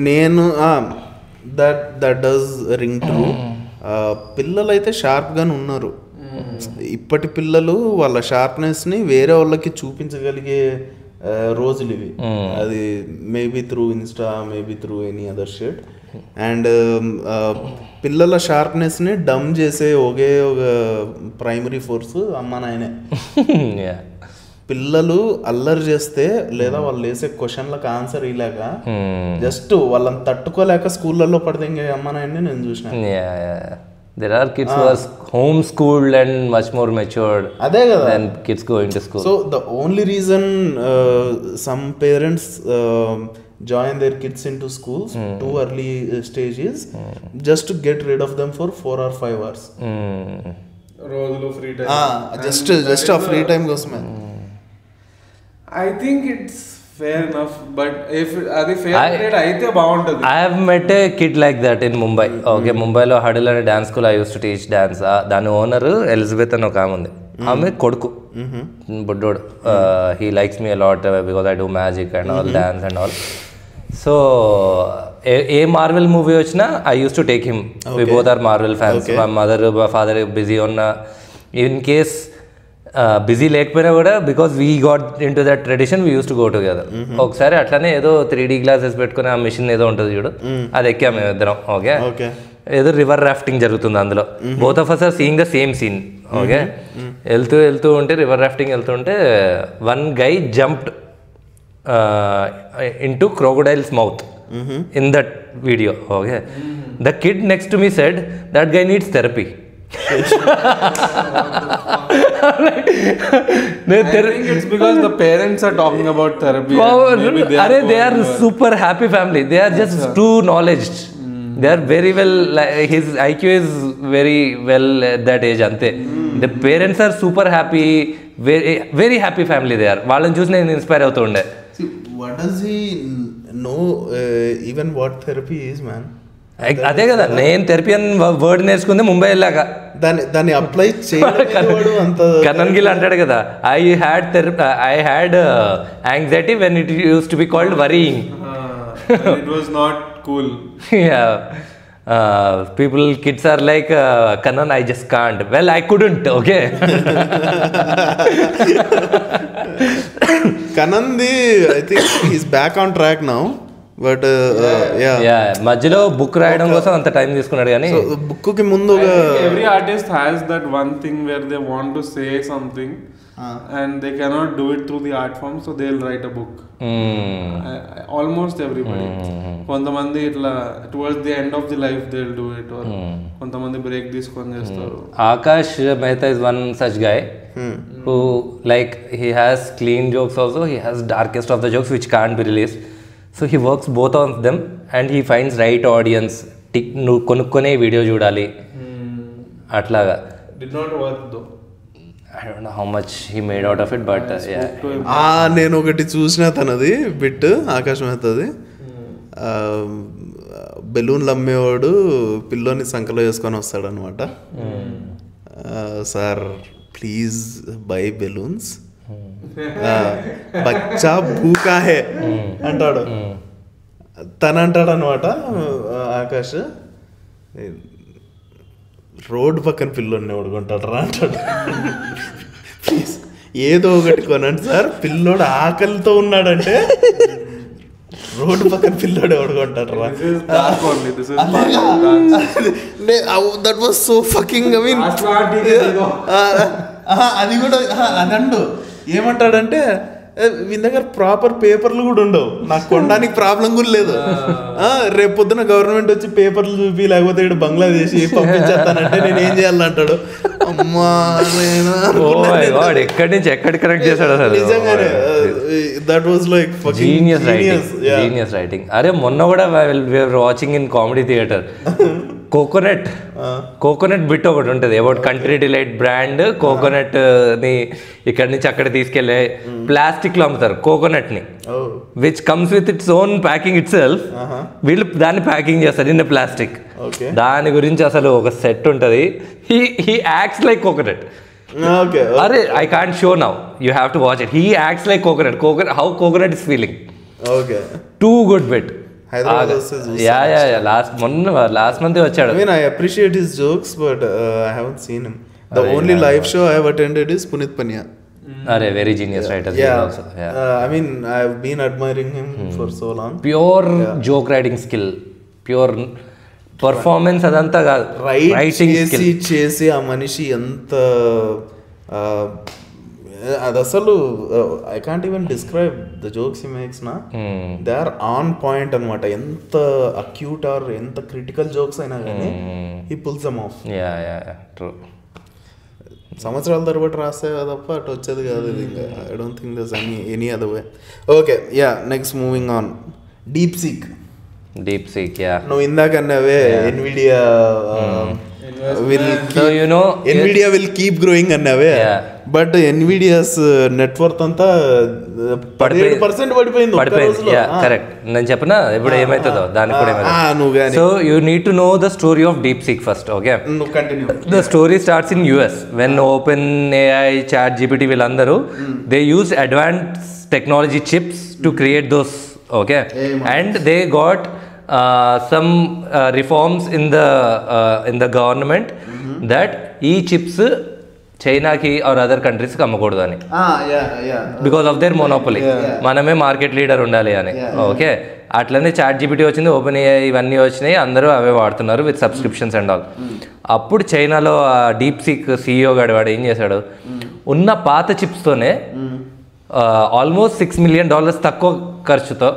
[SPEAKER 2] నేను దట్ డస్ రింగ్ ట్రూ. పిల్లలు అయితే షార్ప్గానే ఉన్నారు. ఇప్పటి పిల్లలు వాళ్ళ షార్ప్నెస్ని వేరే వాళ్ళకి చూపించగలిగే రోజులు ఇవి. అది maybe through Insta, maybe through any other shit. And పిల్లల షార్ప్నెస్ని డమ్ చేసే ఒకే ఒక ప్రైమరీ ఫోర్స్ అమ్మ నాయనే. పిల్లలు అల్లరి చేస్తే లేదా వాళ్ళు వేసే క్వశ్చన్లకు ఆన్సర్ ఇలాక జస్ట్ వాళ్ళని తట్టుకోలేక స్కూళ్ళల్లో పడితే ఇంకా అమ్మ నాయనే నేను చూసిన.
[SPEAKER 1] There are kids who are homeschooled and much more matured than kids going to school.
[SPEAKER 2] So the only reason some parents join their kids into schools too early stage is just to get rid of them for 4 or 5 hours.
[SPEAKER 3] రోజులో free time.
[SPEAKER 2] Just a free time కోసమే.
[SPEAKER 3] I think it's fair enough, but if అది fair trade అయితే బాగుంటుంది.
[SPEAKER 1] I have met a kid like that in Mumbai. Okay, ముంబైలో Huddle అనే dance school I used to teach dance. దాని owner Elizabeth అని ఒక ఆమె ఉంది. ఆమె కొడుకు బుడ్డోడు. He likes me a lot because I do magic and all dance and all. So a Marvel movie వచ్చినా I used to take him. We both are Marvel fans. మా మదర్ మా ఫాదర్ బిజీ ఉన్న ఇన్ కేస్ బిజీ లేకపోయినా కూడా because we got into that tradition we use to go together. ఒకసారి అట్లానే ఏదో 3D glasses పెట్టుకుని ఆ మిషన్ ఏదో ఉంటుంది చూడు, అది ఎక్కాము మేము ఇద్దరం. ఓకే, ఏదో రివర్ రాఫ్టింగ్ జరుగుతుంది అందులో. Both of us are seeing the same scene. Okay, వెళ్తూ ఉంటే రివర్ రాఫ్టింగ్ వెళ్తుంటే one guy jumped into crocodile's mouth in that video. Okay, the kid next to me said that guy needs therapy.
[SPEAKER 3] I think it's because the parents are talking about therapy.
[SPEAKER 1] They are super happy family. They are just too knowledged. They are very well. His IQ is very well at that age. Ante the parents are super happy. Very very happy family they are. వాళ్ళని చూసి నేను inspire అవుతూ ఉండే.
[SPEAKER 2] What does he know even what therapy is, man?
[SPEAKER 1] అదే కదా, నేను therapy అని word నేర్చుకుంది ముంబై వెళ్ళాక.
[SPEAKER 2] దాన్ని అప్లై చేయడు అంత.
[SPEAKER 1] కన్నన్ గిల్ అంటాడు కదా, I had anxiety when it use to be called worrying.
[SPEAKER 3] It was not cool.
[SPEAKER 1] Yeah. People, kids are like, Kannan, I just can't. Well, I couldn't, okay?
[SPEAKER 2] Kanandi, I think he's back on track now. But
[SPEAKER 1] మధ్యలో book రాయడం కోసం అంత time తీసుకున్నాడు కానీ
[SPEAKER 2] book కి ముందు
[SPEAKER 3] every artist has that one thing where they want to say something and they cannot do it through the art form, so they'll write a book. Almost everybody. కొంతమంది ఇట్లా towards the end of the life they'll do it, or కొంతమంది break తీసుకొని చేస్తారు.
[SPEAKER 1] Akash Mehta is one such guy who, like, he has clean jokes also, he has darkest of the jokes which can't be released. So he works both of them and he finds right audience. నువ్వు కొనుక్కునే video చూడాలి అట్లాగా.
[SPEAKER 3] Did not work though.
[SPEAKER 1] I don't know how much he made out of it, but
[SPEAKER 2] నేను ఒకటి చూసిన తనది bit, Akash మెహతాది. బెలూన్లు అమ్మేవాడు పిల్లోని సంకలో వేసుకొని వస్తాడు అనమాట. సార్ ప్లీజ్ బై బెలూన్స్, బచ్చా భూకా హే అంటాడు. తను అంటాడు అనమాట ఆకాష్, రోడ్డు పక్కన పిల్లోడిని ఎవడుకుంటాడు రా అంటాడు. ప్లీజ్ ఏదో ఒకటి కొనండి సార్, పిల్లోడు ఆకలితో ఉన్నాడంటే రోడ్డు పక్కన పిల్లోడు ఎవడుకుంటాడు రా. That was so fucking, I mean అది కూడా అదండు. ఏమంటాడంటే వీని దగ్గర ప్రాపర్ పేపర్లు కూడా ఉండవు, నాకు కొనడానికి ప్రాబ్లం కూడా లేదు. రేపు పొద్దున గవర్నమెంట్ వచ్చి పేపర్లు చూపి లేకపోతే ఇక్కడ బంగ్లాదేశ్ పంపించేస్తానంటే నేను ఏం చేయాలంటాడు. అమ్మా
[SPEAKER 1] ఎక్కడి నుంచి ఎక్కడికి కనెక్ట్ చేశాడు అసలు.
[SPEAKER 2] నిజంగానే that was like
[SPEAKER 1] genius writing. అరే మొన్న కూడా watching in comedy theatre coconut bit ఒకటి ఉంటుంది about country delight brand. Coconut ని ఇక్కడ నుంచి అక్కడ తీసుకెళ్లే ప్లాస్టిక్ లో అమ్ముతారు కోకోనట్ ని, which comes with its own packing it self. వీళ్ళు దాన్ని ప్యాకింగ్ చేస్తారు ఇన్ ప్లాస్టిక్. దాని గురించి అసలు ఒక సెట్ ఉంటుంది. He acts like coconut. అరే I can't show now, you have to watch it. He acts like coconut. How coconut is feeling. Too good bit.
[SPEAKER 2] Hyderabad వస్తే
[SPEAKER 1] లాస్ట్ మంత్ వచ్చాడు.
[SPEAKER 2] I mean, I appreciate his jokes, but I haven't seen him. The only live show I have attended is Punit Panya.
[SPEAKER 1] అరే very genius writer.
[SPEAKER 2] I mean, I've been admiring him for so long.
[SPEAKER 1] Pure joke writing skill, pure performance అదంతా కాదు, writing skill
[SPEAKER 2] చేసి ఆ మనిషి ఎంత అది అసలు I can't even describe the jokes he makes నా. దే ఆర్ ఆన్ పాయింట్ అనమాట. ఎంత అక్యూట్ ఆర్ ఎంత క్రిటికల్ జోక్స్ అయినా కానీ he pulls them off.
[SPEAKER 1] True.
[SPEAKER 2] సంవత్సరాల తరబడి రాస్తే తప్ప అటు వచ్చేది కాదు ఇది. ఇంకా I don't think there's any other way. Okay, next moving on. DeepSeek. నువ్వు ఇందాక అన్నావే Nvidia Nvidia will keep growing అన్నావే, బట్ ఎన్విడియాస్ నెట్వర్క్ అంతా 17% పడిపోయింది.
[SPEAKER 1] కరెక్ట్. నేను చెప్పనా ఇప్పుడు ఏమైతుందో దానికి కూడా ఏమైతుంది. So you need to know the story of DeepSeek first. Okay, the story starts in US when open AI, chat GPT వీళ్ళందరూ they use advance technology chips to create those. Okay, and they got some reforms in the government that ఈ chips చైనాకి are other కంట్రీస్కి అమ్మకూడదు అని, because of their monopoly. మనమే market leader ఉండాలి అని. Okay, అట్లనే chat GPT వచ్చింది, ఓపెన్ AI ఇవన్నీ వచ్చినాయి, అందరూ అవే వాడుతున్నారు విత్ సబ్స్క్రిప్షన్స్ అండ్ ఆల్. అప్పుడు చైనాలో డీప్ సీక్ CEO గాడు వాడు ఏం చేశాడు, ఉన్న పాత చిప్స్తోనే ఆల్మోస్ట్ $6 million తక్కువ ఖర్చుతో,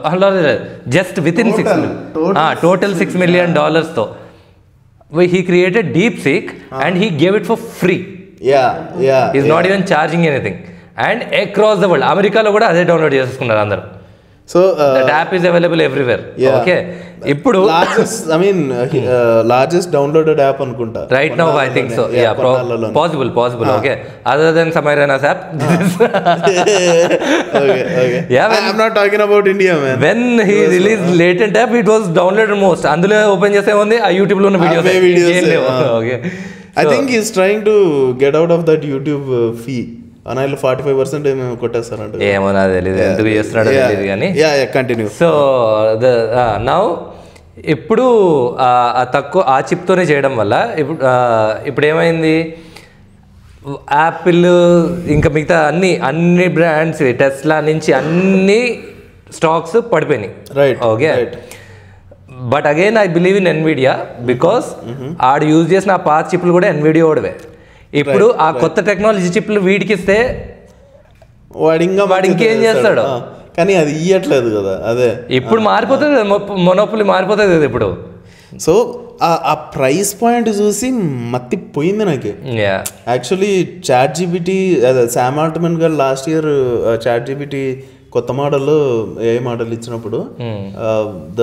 [SPEAKER 1] just with in total $6 million he created DeepSeek and he gave it for free. He's not even charging anything. And across the world, అమెరికాలో కూడా అదే డౌన్లోడ్ చేసుకున్నారు అందరూ. So that app is available everywhere. Okay, ఇప్పుడు
[SPEAKER 2] largest downloaded app అనుకుంటా
[SPEAKER 1] right now. I think so. Possible. Okay, other than Samarana's app.
[SPEAKER 2] Okay. I'm not talking about India, man.
[SPEAKER 1] When he released latent app, it was downloaded most. అందులో open చేస్తే ఉంది ఆ YouTube లో ఉన్న videos. Okay,
[SPEAKER 2] I think he's trying to get out of that YouTube fee. అనాయిలు 45% ఏమో కొట్టేస్తారంట.
[SPEAKER 1] ఏమో నాకు తెలియదు ఎందుకు చేస్తున్నాడో తెలియదు కానీ.
[SPEAKER 2] కంటిన్యూ.
[SPEAKER 1] సో నౌ ఇప్పుడు తక్కువ ఆ చిప్తోనే చేయడం వల్ల ఇప్పుడు ఏమైంది, యాపిల్ ఇంకా మిగతా అన్ని బ్రాండ్స్ టెస్లా నుంచి అన్ని స్టాక్స్ పడిపోయినాయి.
[SPEAKER 2] Right.
[SPEAKER 1] Okay, but again I believe in Nvidia because ఆడు యూజ్ చేసిన ఆ పాత చిప్లు కూడా ఎన్విడియా ఓడివే. ఇప్పుడు ఆ కొత్త టెక్నాలజీ చిప్లు వీడికి ఇస్తే వాడు ఇంకేం చేస్తాడు,
[SPEAKER 2] కానీ అది ఇయ్యట్లేదు కదా. అదే ఇప్పుడు
[SPEAKER 1] మారిపోతుంది, మొనోపొలీ మారిపోతుంది కదా ఇప్పుడు.
[SPEAKER 2] సో ఆ ప్రైస్ పాయింట్ చూసి మత్తి పోయింది నాకు. Actually ChatGPT Sam Altman garu last year ChatGPT కొత్త మోడల్ ఏ మోడల్ ఇచ్చినప్పుడు the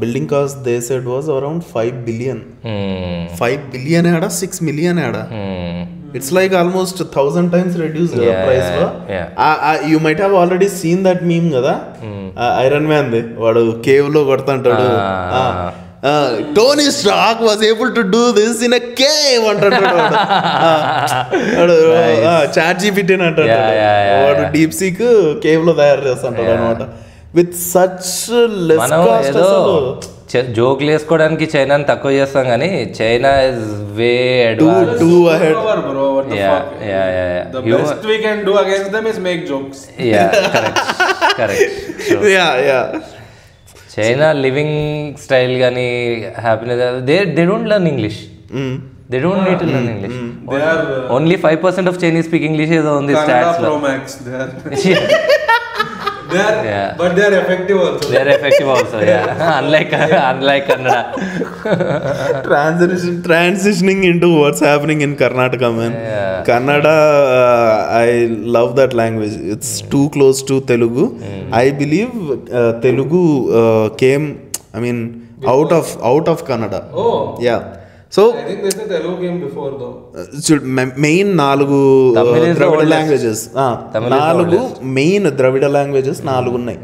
[SPEAKER 2] building cost they said was around 5 billion. 5 billion ఆడ 6 million ఆడ. It's like almost 1000 times reduce price లో. You might have already seen that meme కదా, Iron Man the వాడు cave లో కొడతాంటాడు, Tony Stark was able to do this in a cave అంటాడు chat GPT అంటాడు వాడు. డీప్ సీక్ కేవ్ లో తయారు చేస్తుంటాడు అనమాట విత్ సచ్ లెస్ కాస్ట్.
[SPEAKER 1] జోక్లు వేసుకోవడానికి చైనాని తక్కువ చేస్తాం కానీ China is way advance.
[SPEAKER 2] Too ahead.
[SPEAKER 3] Bro, what the fuck?
[SPEAKER 1] The
[SPEAKER 3] best we can do against them is make jokes.
[SPEAKER 1] Correct. China living style కానీ happiness, they don't learn English. They don't need to learn English. Only 5% of Chinese speak English on the stats.
[SPEAKER 3] Pro Max, but they are effective also.
[SPEAKER 1] They are effective also, unlike Kannada.
[SPEAKER 2] Transitioning into what's happening in Karnataka, man. Kannada, I love that language. It's too close to Telugu. I believe Telugu came, out of Kannada.
[SPEAKER 3] Oh.
[SPEAKER 2] Yeah. So
[SPEAKER 3] I think they said Telugu came before though.
[SPEAKER 2] Main 4 Dravida languages. 4 main Dravida languages 4 ఉన్నాయి.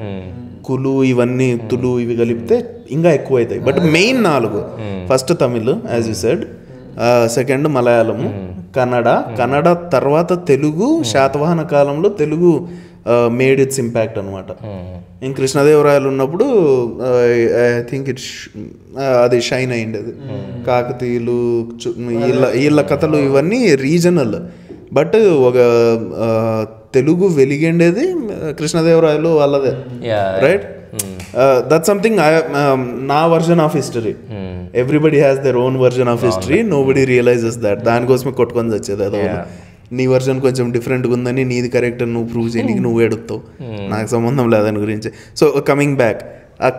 [SPEAKER 2] కులు ఇవన్నీ తులు ఇవి కలిపితే ఇంకా ఎక్కువ అవుతాయి. But main 4. First Tamil as you said, second Malayalam, Kannada తర్వాత తెలుగు. శాతవాహన కాలంలో Telugu made it's impact అనమాట. ఇంక కృష్ణదేవరాయలు ఉన్నప్పుడు ఐ థింక్ అది షైన్ అయింది. అది కాకతీయులు వీళ్ళ కథలు ఇవన్నీ రీజనల్, బట్ ఒక తెలుగు వెలిగేండేది కృష్ణదేవరాయలు వాళ్ళదే, రైట్? దట్స్ సంథింగ్ నా version of history. Everybody has their own version of history, nobody realizes that. దానికోసమే కొట్టుకొని వచ్చేది. అదో నీ వర్జన్ కొంచెం డిఫరెంట్గా ఉందని నీది కరెక్ట్ అని నువ్వు ప్రూవ్ చేయడానికి నువ్వు ఎడుతావు, నాకు సంబంధం లేదు దాని గురించి. So coming back,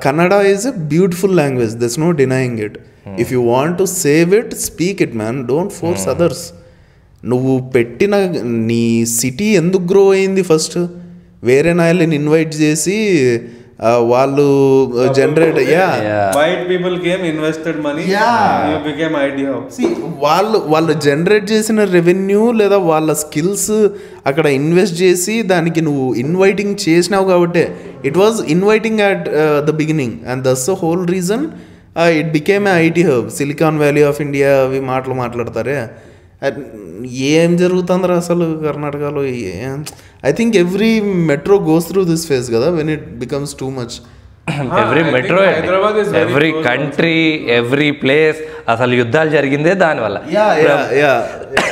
[SPEAKER 2] Kannada is a beautiful language, there's no denying it. If you want to save it, speak it man, don't force others. నువ్వు పెట్టిన నీ సిటీ ఎందుకు గ్రో అయింది? ఫస్ట్ వేరే నాయల్ని ఇన్వైట్ చేసి వాళ్ళు generate
[SPEAKER 3] white people came invested money, you became idea.
[SPEAKER 2] వాళ్ళు generate చేసిన రెవెన్యూ లేదా వాళ్ళ స్కిల్స్ అక్కడ ఇన్వెస్ట్ చేసి దానికి నువ్వు ఇన్వైటింగ్ చేసినావు కాబట్టి it was inviting at the beginning, and that's the whole reason it became a IT hub. Silicon Valley of India అవి మాట్లాడతారే, ఏం జరుగుతుందిరా అసలు కర్ణాటకలో? I think every metro goes through this phase కదా, when it becomes too much.
[SPEAKER 1] Every metro, every country, every place, అసలు యుద్ధాలు జరిగిందే దానివల్ల.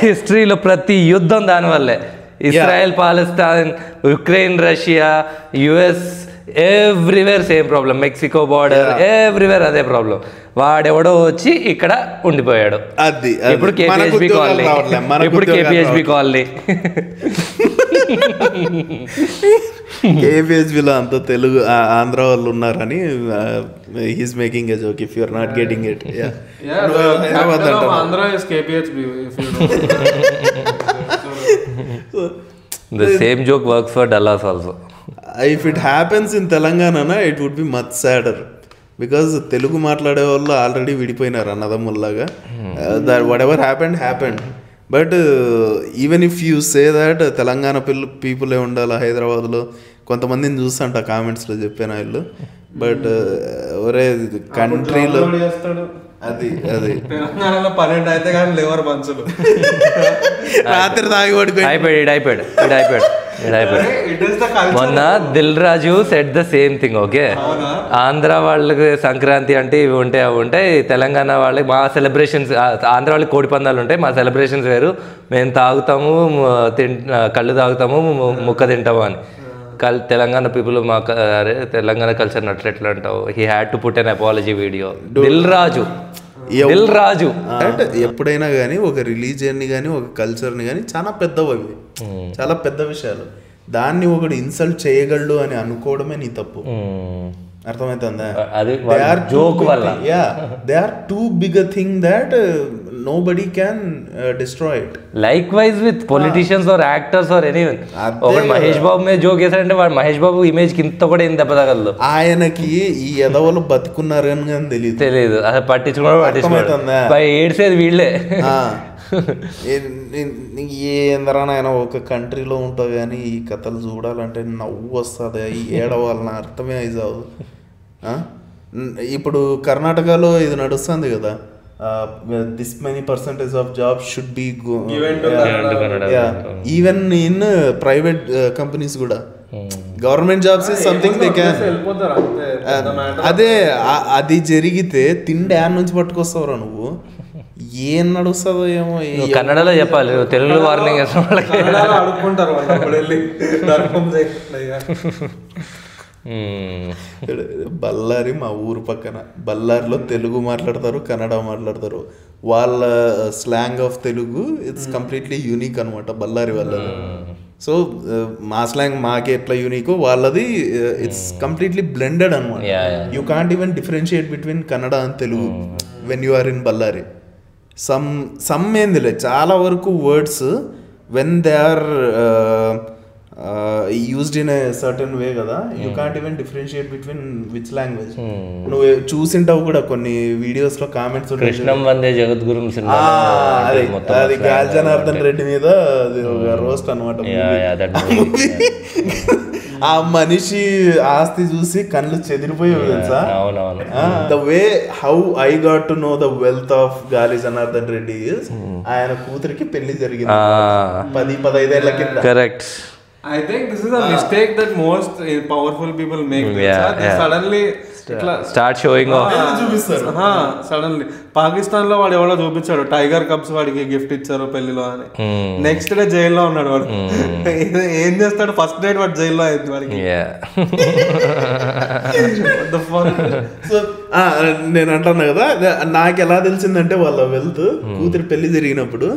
[SPEAKER 1] హిస్టరీలో ప్రతి యుద్ధం దానివల్లే. Israel, Palestine, Ukraine, Russia, US, everywhere same problem. Mexico border, everywhere అదే ప్రాబ్లం. వాడెవడో వచ్చి ఇక్కడ ఉండిపోయాడు.
[SPEAKER 2] అది
[SPEAKER 1] ఇప్పుడు కేపీహెచ్బి కాలనీ, ఇప్పుడు కేపీహెచ్బి కాలనీ.
[SPEAKER 2] కేపీహెచ్బిలో అంత తెలుగు ఆంధ్ర వాళ్ళు ఉన్నారని he's making a joke. If you are not getting it,
[SPEAKER 3] Andhra is KPHB.
[SPEAKER 1] The same joke works for Dallas also.
[SPEAKER 2] If it happens in Telangana, it would be much sadder. Because Telugu మాట్లాడే వాళ్ళు already విడిపోయినారు అన్నదమ్ముల్లాగా. That whatever happened. But even if you say that Telangana పీపులే ఉండాలి హైదరాబాద్లో, కొంతమందిని చూస్తుంట కామెంట్స్లో చెప్పాను వీళ్ళు. బట్ ఒరే కంట్రీలో అది
[SPEAKER 3] తెలంగాణలో 12 అయితే కానీ లేవర్ పంచులు
[SPEAKER 2] రాత్రి తాగి
[SPEAKER 1] అయిపోయాడు. మొన్న Dil Raju said the same thing. Okay, Andhra వాళ్ళకి సంక్రాంతి అంటే ఇవి ఉంటాయి, అవి ఉంటాయి. తెలంగాణ వాళ్ళకి మా సెలబ్రేషన్స్, ఆంధ్ర వాళ్ళకి కోడి పందాలు ఉంటాయి, మా సెలబ్రేషన్స్ వేరు. మేము తాగుతాము, కళ్ళు తాగుతాము, ముక్క తింటాము అని. తెలంగాణ పీపుల్ మా తెలంగాణ కల్చర్ నట్లెట్లా అంటావు. He had to put an apology video. Dil Raju
[SPEAKER 2] అంటే ఎప్పుడైనా కానీ ఒక రిలీజియన్ని కానీ ఒక కల్చర్ని కానీ చాలా పెద్దవి, అవి చాలా పెద్ద విషయాలు. దాన్ని ఒకడు ఇన్సల్ట్ చేయగలడు అని అనుకోవడమే నీ తప్పు. అర్థమవుతుందా? They are too big a thing that nobody can destroy it.
[SPEAKER 1] Likewise with politicians or actors or anyone. ఒకడు మహేష్ బాబు మీద జోక్ వేసాడంటే వాడు మహేష్ బాబు ఇమేజ్ కింద కూడా ఏం దెబ్బ తగలదు.
[SPEAKER 2] ఆయనకి ఈ ఎదవలు బతుకున్నారు అని తెలియదు,
[SPEAKER 1] అసలు పట్టించుకోవడం ఏడ్సేది వీళ్ళే.
[SPEAKER 2] ఏందరా నాయన, ఒక కంట్రీలో ఉంటావు కానీ ఈ కథలు చూడాలంటే నవ్వు వస్తుంది, ఏడవాళ్ళని అర్థమే అయిజావు. ఇప్పుడు కర్ణాటకలో ఇది నడుస్తుంది కదా, this many percentage of jobs should be even in private companies kuda. Government jobs is something they can. అదే అది జరిగితే తిండి యాడ్ నుంచి పట్టుకొస్తావురా నువ్వు, ఏం నడుస్తుందో ఏమో.
[SPEAKER 1] కన్నడలో చెప్పాలి, తెలుగులో వార్నింగ్
[SPEAKER 3] అడుక్కుంటారు.
[SPEAKER 2] బళ్ళారి మా ఊరు పక్కన, బళ్ళారిలో తెలుగు మాట్లాడతారు, కన్నడ మాట్లాడతారు. వాళ్ళ slang of Telugu it's completely unique అనమాట బళ్ళారి వాళ్ళది. సో మా స్లాంగ్ మాకే ఎట్లా యూనికో వాళ్ళది ఇట్స్ కంప్లీట్లీ బ్లెండెడ్ అనమాట. You can't even differentiate between Kannada and Telugu when you are in Bellary. Some ఏందిలే, చాలా వరకు words when they are used in a certain way కదా, you can't even differentiate between which language. నువ్వు చూసింటావు కూడా కొన్ని వీడియోస్ లో comments ఉంటాయి.
[SPEAKER 1] కృష్ణం వందే జగద్గురు సినిమా,
[SPEAKER 2] అది గాలి జనార్దన్ రెడ్డి మీద రోస్ట్ అనమాట. ఆ మనిషి ఆస్తి చూసి కళ్ళు చెదిరిపోయావు తెలుసా. The way how I got to know the wealth of గాలి జనార్దన్ రెడ్డి ఇస్, ఆయన కూతురికి పెళ్లి జరిగింది 10-15 ఏళ్ల కింద.
[SPEAKER 1] Correct.
[SPEAKER 3] I think this is a mistake that most powerful people make. They suddenly
[SPEAKER 1] start sowing of
[SPEAKER 3] suddenly Pakistan లో వాడు ఎవరో చూపించాడు టైగర్ కప్స్ వాడికి గిఫ్ట్ ఇచ్చారు పెళ్లిలో అని. నెక్స్ట్ డే జైల్లో ఉన్నాడు వాడు. ఏం చేస్తాడు? ఫస్ట్ నైట్ వాడు జైల్లో అయింది వాడికి.
[SPEAKER 2] నేను అంటున్నా కదా, నాకు ఎలా తెలిసిందంటే వాళ్ళ వెల్త్ కూతురు పెళ్లి జరిగినప్పుడు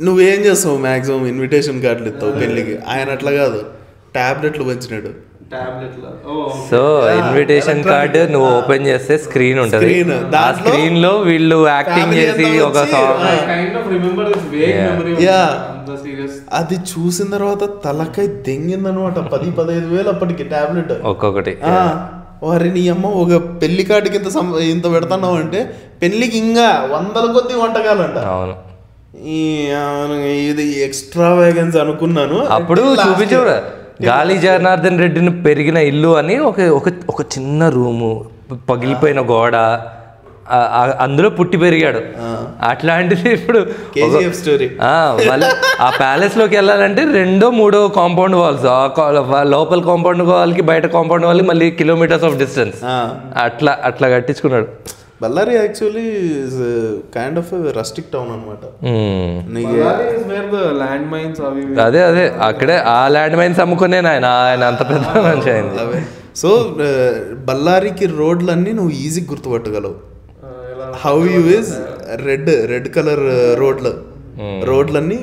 [SPEAKER 2] నువ్వేం చేస్తావు, మాక్సిమం ఇన్విటేషన్ కార్డులు ఇస్తావు పెళ్లికి. ఆయన అట్లా కాదు, టాబ్లెట్లు పంచినాడు.
[SPEAKER 1] సో ఇన్విటేషన్ కార్డు నువ్వు ఓపెన్ చేస్తే స్క్రీన్ ఉంటుంది, ఆ స్క్రీన్ లో వీళ్ళు యాక్టింగ్ చేసి ఒక సాంగ్.
[SPEAKER 2] అది చూసిన తర్వాత తలకాయ దెంగిందనమాట. 10-15 వేలు అప్పటికి టాబ్లెట్
[SPEAKER 1] ఒక్కొక్కటి.
[SPEAKER 2] వారి నీ అమ్మ ఒక పెళ్లి కార్డుకి ఇంత పెడతావు అంటే పెళ్లికి ఇంకా 100 కొద్ది వంటకాలంట.
[SPEAKER 1] అవును,
[SPEAKER 2] ఇది ఎక్స్ట్రా వేగన్స్ అనుకున్నాను.
[SPEAKER 1] అప్పుడు చూపించారు గాలి జనార్దన్ రెడ్డిని పెరిగిన ఇల్లు అని ఒక చిన్న రూము, పగిలిపోయిన గోడ, అందులో పుట్టి పెరిగాడు. అట్లాంటిది ఇప్పుడు
[SPEAKER 2] స్టోరీ.
[SPEAKER 1] మళ్ళీ ఆ ప్యాలెస్ లోకి వెళ్ళాలంటే 2-3 కాంపౌండ్ వాల్స్, లోపల కాంపౌండ్ వాళ్ళకి బయట కాంపౌండ్ వాళ్ళకి మళ్ళీ కిలోమీటర్స్ ఆఫ్ డిస్టెన్స్, అట్లా కట్టించుకున్నాడు.
[SPEAKER 2] Bellary actually is kind of rustic town అనమాట.
[SPEAKER 1] అదే అక్కడే ఆ ల్యాండ్ మైన్స్ అమ్ముకునే ఆయన అంత పెద్ద మనిషి అయింది.
[SPEAKER 2] సో బళ్ళారికి రోడ్లన్నీ నువ్వు ఈజీ గుర్తుపట్టగలవు. How you is red colour రోడ్లన్నీ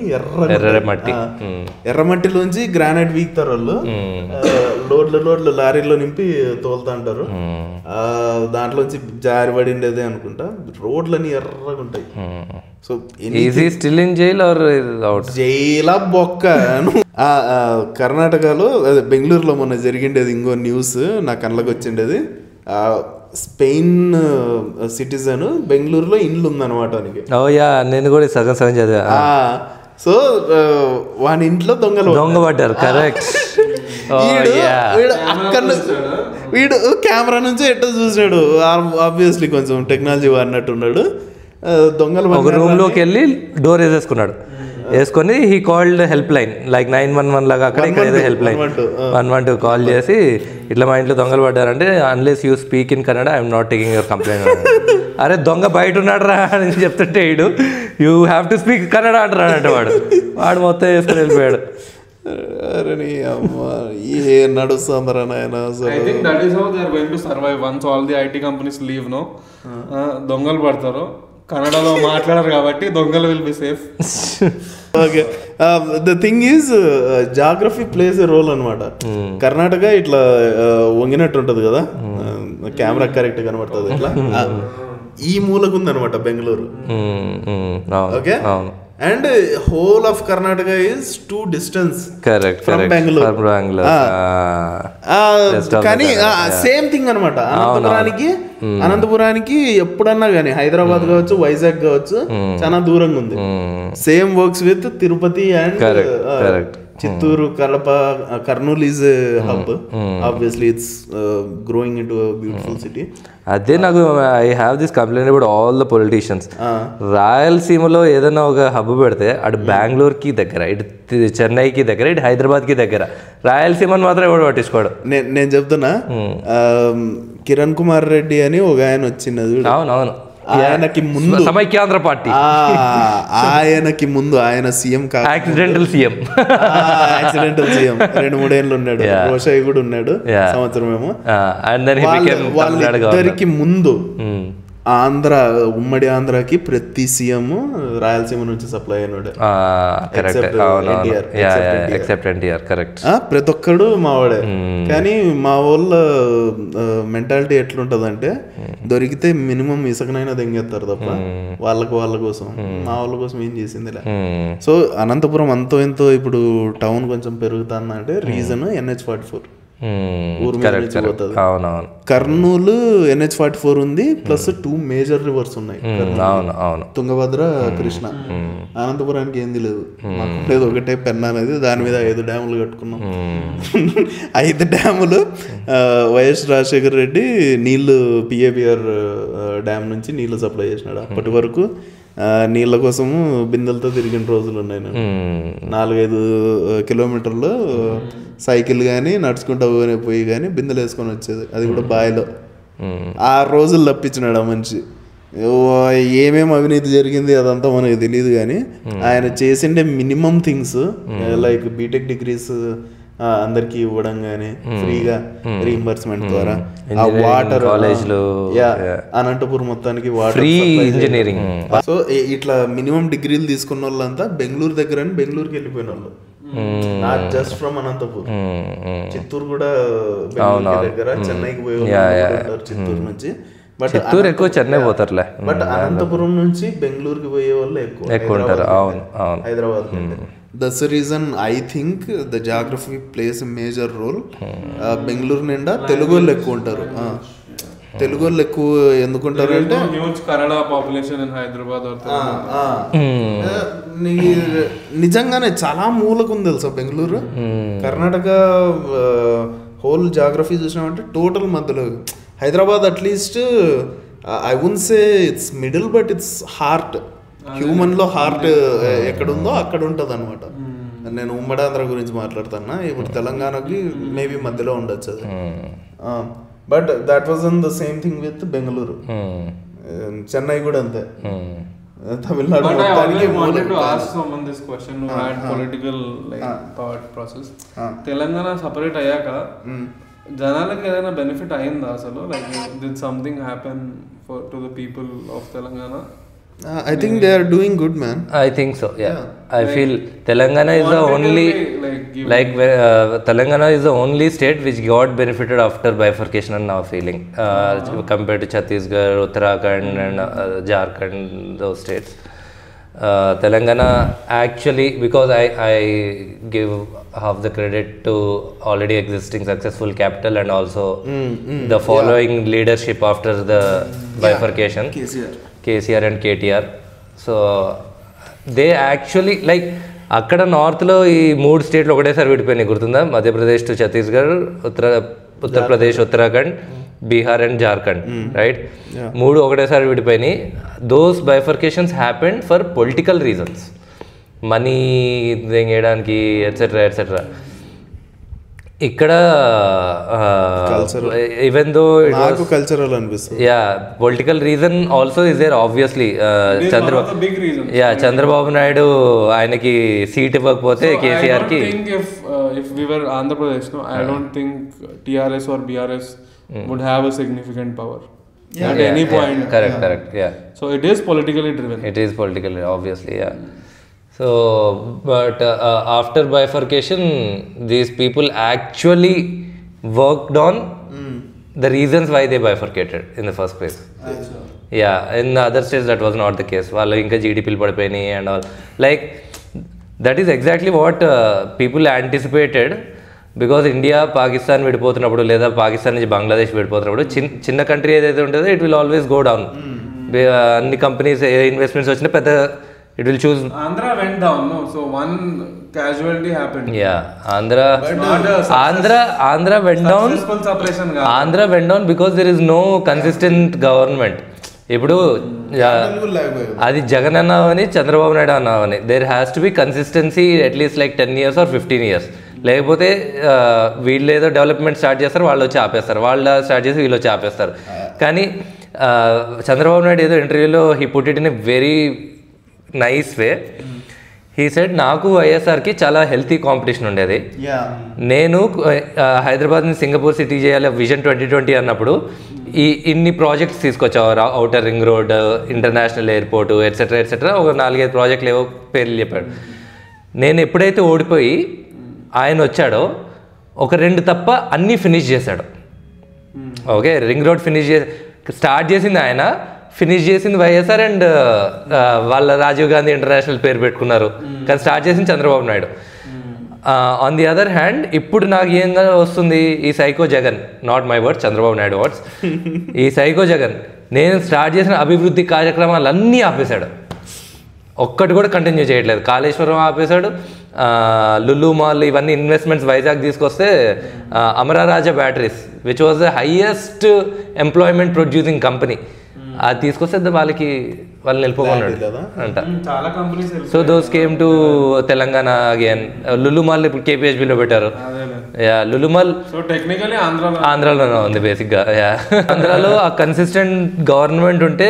[SPEAKER 2] ఎర్రమట్టిలోంచి గ్రానైట్ వీక్తారు వాళ్ళు. లోడ్లు లారీలో నింపి తోలుతా అంటారు. దాంట్లోంచి జారి పడిండేదే అనుకుంటా. రోడ్లన్నీ ఎర్రగా ఉంటాయి. So
[SPEAKER 1] still in jail or out?
[SPEAKER 2] జైలా బొక్క. కర్ణాటకలో అదే బెంగళూరులో మొన్న జరిగిండేది ఇంకో న్యూస్ నా కళ్ళకి వచ్చిండేది. స్పెయిన్ సిటిజన్ బెంగళూరులో ఇండ్లు ఉందన్నమాట.
[SPEAKER 1] నేను కూడా సగం చదివా.
[SPEAKER 2] సో వాని ఇంట్లో దొంగ పడ్డారు. కరెక్ట్. వీడు కెమెరా నుంచి ఎట్టో చూసాడు. ఆబ్వియస్లీ కొంచెం టెక్నాలజీ వాడినట్టున్నాడు. దొంగలు
[SPEAKER 1] ఒక రూమ్ లోకి వెళ్ళి డోర్ వేసుకొని he called help line like 911 లాగా అక్కడ ఇక్కడ ఏదో హెల్ప్ లైన్ 112 కాల్ చేసి ఇట్లా మా ఇంట్లో దొంగలు పడ్డారంటే unless you speak in Kannada I'm not taking your complaint. అరే దొంగ బయట ఉన్నాడు రా అని చెప్తుంటే వీడు you have to speak Kannada అంటారంటే వాడు మొత్తం వేసుకొని వెళ్ళిపోయాడు.
[SPEAKER 2] నడుస్తుందరా నాయన.
[SPEAKER 3] దొంగలు పడతారు, కన్నడలో మాట్లాడారు కాబట్టి దొంగలు will be safe.
[SPEAKER 2] Okay, the thing is geography plays a role అనమాట. కర్ణాటక ఇట్లా వంగినట్టు ఉంటది కదా, కెమెరా కరెక్ట్ కనబడుతుంది. ఇట్లా ఈ మూలకు ఉంది అనమాట Bengaluru. Okay, and whole of Karnataka is two distance from Bengaluru. కానీ సేమ్ థింగ్ అనమాట. అనంతపురానికి ఎప్పుడన్నా కానీ హైదరాబాద్ కావచ్చు, వైజాగ్ కావచ్చు, చాలా దూరంగా ఉంది. Same works with Tirupati and Chittoor, Kadapa, Kurnool is hub. Obviously it's growing into a beautiful city.
[SPEAKER 1] అదే నాకు I have this complaint about all the politicians. రాయలసీమలో ఏదైనా ఒక హబ్ పెడితే అటు బెంగళూరుకి దగ్గర, ఇటు చెన్నైకి దగ్గర, ఇటు హైదరాబాద్కి దగ్గర, రాయలసీమని మాత్రం ఎవడు పట్టించుకోడు.
[SPEAKER 2] నేను చెప్తున్నా, కిరణ్ కుమార్ రెడ్డి అని ఒక ఆయన వచ్చినది.
[SPEAKER 1] అవునవును,
[SPEAKER 2] ఆయనకి ముందు
[SPEAKER 1] సమైక్యాంధ్ర పార్టీ,
[SPEAKER 2] ఆయనకి ముందు ఆయన సీఎం
[SPEAKER 1] యాక్సిడెంటల్ సీఎం
[SPEAKER 2] 2-3 ఏళ్ళు ఉన్నాడు. రోషయ్య కూడా ఉన్నాడు సంవత్సరం ఏమో. వాళ్ళిద్దరికి ముందు ఉమ్మడి ఆంధ్రాకి ప్రతి సీఎం రాయలసీమ నుంచి సప్లై అయినాడు. ప్రతి ఒక్కడు మావాడే. కానీ మా వాళ్ళ మెంటాలిటీ ఎట్లుంటదంటే దొరికితే మినిమం ఇసుకనైనా దెంగేస్తారు తప్ప వాళ్ళ కోసం, మా వాళ్ళ కోసం ఏం చేసిందిలే. సో అనంతపురం అంతో ఎంతో ఇప్పుడు టౌన్ కొంచెం పెరుగుతుందంటే రీజన్ NH-44 ఊరు మీద నుంచి పోతుంది. కర్నూలు NH-44 ఉంది, ప్లస్ 2 మేజర్ రివర్స్ ఉన్నాయి, తుంగభద్ర, కృష్ణ. అనంతపురానికి ఏంది లేదు, లేదు ఒకటే పెన్నా నది, దాని మీద 5 డ్యాములు కట్టుకున్నాం. 5 డ్యాములు వైఎస్ రాజశేఖర రెడ్డి నీళ్లు PABR డ్యామ్ నుంచి నీళ్లు సప్లై చేసినాడు. అప్పటి వరకు నీళ్ళ కోసము బిందెలతో తిరిగిన రోజులు ఉన్నాయి. నేను 4-5 కిలోమీటర్లు సైకిల్ కానీ నడుచుకుంటూ పోయి కానీ బిందెలు వేసుకొని వచ్చేది, అది కూడా బావిలో. ఆ రోజులు తప్పించినాడు ఆ మనిషి. ఏమేమి అవినీతి జరిగింది అదంతా మనకు తెలియదు, కానీ ఆయన చేసిండే minimum things like BTech degrees అందరికి ఇవ్వడం కానీ ఫ్రీగా రీఎంబర్స్మెంట్ ద్వారా, ఆ వాటర్ కాలేజ్లో అనంతపురం మొత్తానికి వాటర్
[SPEAKER 1] ఇంజనీరింగ్.
[SPEAKER 2] సో ఇట్లా మినిమం డిగ్రీలు తీసుకున్న వాళ్ళంతా బెంగళూరు దగ్గర బెంగళూరుకి వెళ్ళిపోయిన వాళ్ళు, not just from Anantapur. Chittoor కూడా బెంగళూరు దగ్గర, చెన్నైకి పోయే వాళ్ళు చిత్తూరు నుంచి. బట్
[SPEAKER 1] చిత్తూరు ఎక్కువ, చెన్నై పోతారులే.
[SPEAKER 2] బట్ అనంతపురం నుంచి బెంగళూరుకి పోయే వాళ్ళు ఎక్కువ ఉంటారు. Hyderabad. That's the reason I think the geography plays a major role. Bengaluru నిండా తెలుగు వాళ్ళు ఎక్కువ ఉంటారు. తెలుగు వాళ్ళు ఎక్కువ ఎందుకుంటారు అంటే
[SPEAKER 3] కన్నడ పాపులేషన్ ఇన్ హైదరాబాద్.
[SPEAKER 2] నిజంగానే చాలా మూలకు ఉంది తెలుసా బెంగళూరు. కర్ణాటక హోల్ జాగ్రఫీ చూసినామంటే టోటల్ మధ్యలో. Hyderabad at least I would say it's middle, but it's heart. Human లో హార్ట్ ఎక్కడుందో అక్కడ ఉంటుంది అనమాట. నేను ఉమ్మడాంధ్ర గురించి మాట్లాడుతున్నా. ఇప్పుడు తెలంగాణకి మేబీ మధ్యలో ఉండొచ్చు అది. But that was in the same thing with Bengaluru. Chennai కూడా అంతే. తమిళనాడు
[SPEAKER 3] తెలంగాణ సపరేట్ అయ్యాక జనాలకి ఏదైనా బెనిఫిట్ అయిందా అసలు? Like did something happen for to the people of Telangana?
[SPEAKER 2] I think they are doing good, man.
[SPEAKER 1] I think so, yeah. I feel Telangana is the only Telangana is the only state which got benefited after bifurcation, and now feeling compared to Chhattisgarh, Uttarakhand and Jharkhand, those states. Telangana actually, because I give half the credit to already existing successful capital and also the following leadership after the bifurcation. KCR and KTR. So they actually like అక్కడ నార్త్లో ఈ 3 స్టేట్లు ఒకటేసారి విడిపోయినాయి, గుర్తుందా? Madhya Pradesh to Chhattisgarh, Uttar Pradesh, Uttarakhand, Bihar and Jharkhand, right? 3 ఒకటేసారి విడిపోయినాయి. Those bifurcations happened for political reasons, money చేయడానికి etcetera etcetera. ఇక్కడ ఈవెన్ దో
[SPEAKER 2] నాకు కల్చరల్ అనిపిస్తుంది.
[SPEAKER 1] Yeah, political reason also is there obviously. Chandrababu Naidu ఆయనకి సీట్ ఇవ్వకపోతే కేసీఆర్ కి.
[SPEAKER 3] If we were Andhra Pradesh, no, I don't think TRS or BRS would have a significant power at any point.
[SPEAKER 1] Correct. Yeah.
[SPEAKER 3] So it is politically driven.
[SPEAKER 1] It is politically, obviously, yeah. So, but after bifurcation, these people actually worked on the reasons why they bifurcated in the first place. Yeah, in other states that was not the case. వాళ్ళు ఇంకా జీడిపిలు పడిపోయినాయి and all. Like, that is exactly what people anticipated. Because India Pakistan విడిపోతున్నప్పుడు లేదా పాకిస్తాన్ నుంచి బంగ్లాదేశ్ విడిపోతున్నప్పుడు చిన్న country ఏదైతే ఉంటుందో it will always go down. అన్ని కంపెనీస్ ఇన్వెస్ట్మెంట్స్ వచ్చినా పెద్ద it will choose.
[SPEAKER 3] Andhra went down, no? So one casualty happened.
[SPEAKER 1] Yeah, Andhra went down.
[SPEAKER 3] Successful separation.
[SPEAKER 1] Andhra went down because there is no consistent government. ఇప్పుడు అది జగన్ అన్నావని చంద్రబాబు నాయుడు అన్నావని there has to be consistency at least like 10 years or 15 years. లేకపోతే వీళ్ళు ఏదో development start చేస్తారు, వాళ్ళు వచ్చి ఆపేస్తారు, వాళ్ళు స్టార్ట్ చేసి వీళ్ళు వచ్చి ఆపేస్తారు. కానీ చంద్రబాబు నాయుడు ఏదో ఇంటర్వ్యూలో he put it in a very nice way. He said నాకు వైఎస్ఆర్కి చాలా హెల్తీ కాంపిటీషన్ ఉండేది. నేను హైదరాబాద్ నుంచి సింగపూర్ సిటీ చేయాలి విజన్ 2020 అన్నప్పుడు ఇన్ని ప్రాజెక్ట్స్ తీసుకొచ్చావు, outer ring road, international airport etcetera etcetera, ఒక 4-5 ప్రాజెక్టులు ఏవో పేర్లు చెప్పాడు. నేను ఎప్పుడైతే ఓడిపోయి ఆయన వచ్చాడో ఒక 2 తప్ప అన్నీ ఫినిష్ చేశాడు. Okay, ring road finish start చేసింది ఆయన, ఫినిష్ చేసింది వైఎస్ఆర్ అండ్ వాళ్ళ రాజీవ్ గాంధీ ఇంటర్నేషనల్ పేరు పెట్టుకున్నారు, కానీ స్టార్ట్ చేసింది Chandrababu Naidu. On the other hand ఇప్పుడు నాకు ఏంగా వస్తుంది ఈ psycho Jagan, not my words, Chandrababu Naidu words. ఈ సైకో జగన్ నేను స్టార్ట్ చేసిన అభివృద్ధి కార్యక్రమాలు అన్నీ ఆపేశాడు, ఒక్కటి కూడా కంటిన్యూ చేయట్లేదు. కాళేశ్వరం ఆపేశాడు, లులు మాల్ ఇవన్నీ ఇన్వెస్ట్మెంట్స్ వైజాగ్ తీసుకొస్తే Amara Raja batteries which was the highest employment producing company, అది తీసుకొస్తే వాళ్ళని వెళ్ళిపోమన్నాడు అంట.
[SPEAKER 3] చాలా companies.
[SPEAKER 1] So those came to Telangana again. Lulu mall ఇప్పుడు KPHBలో పెట్టారు. యా, లులుమాల్
[SPEAKER 3] సో టెక్నికల్లీ
[SPEAKER 1] ఆంధ్రాలోనే ఉంది బేసిక్గా. యా, ఆంధ్రాలో ఆ కన్సిస్టెంట్ గవర్నమెంట్ ఉంటే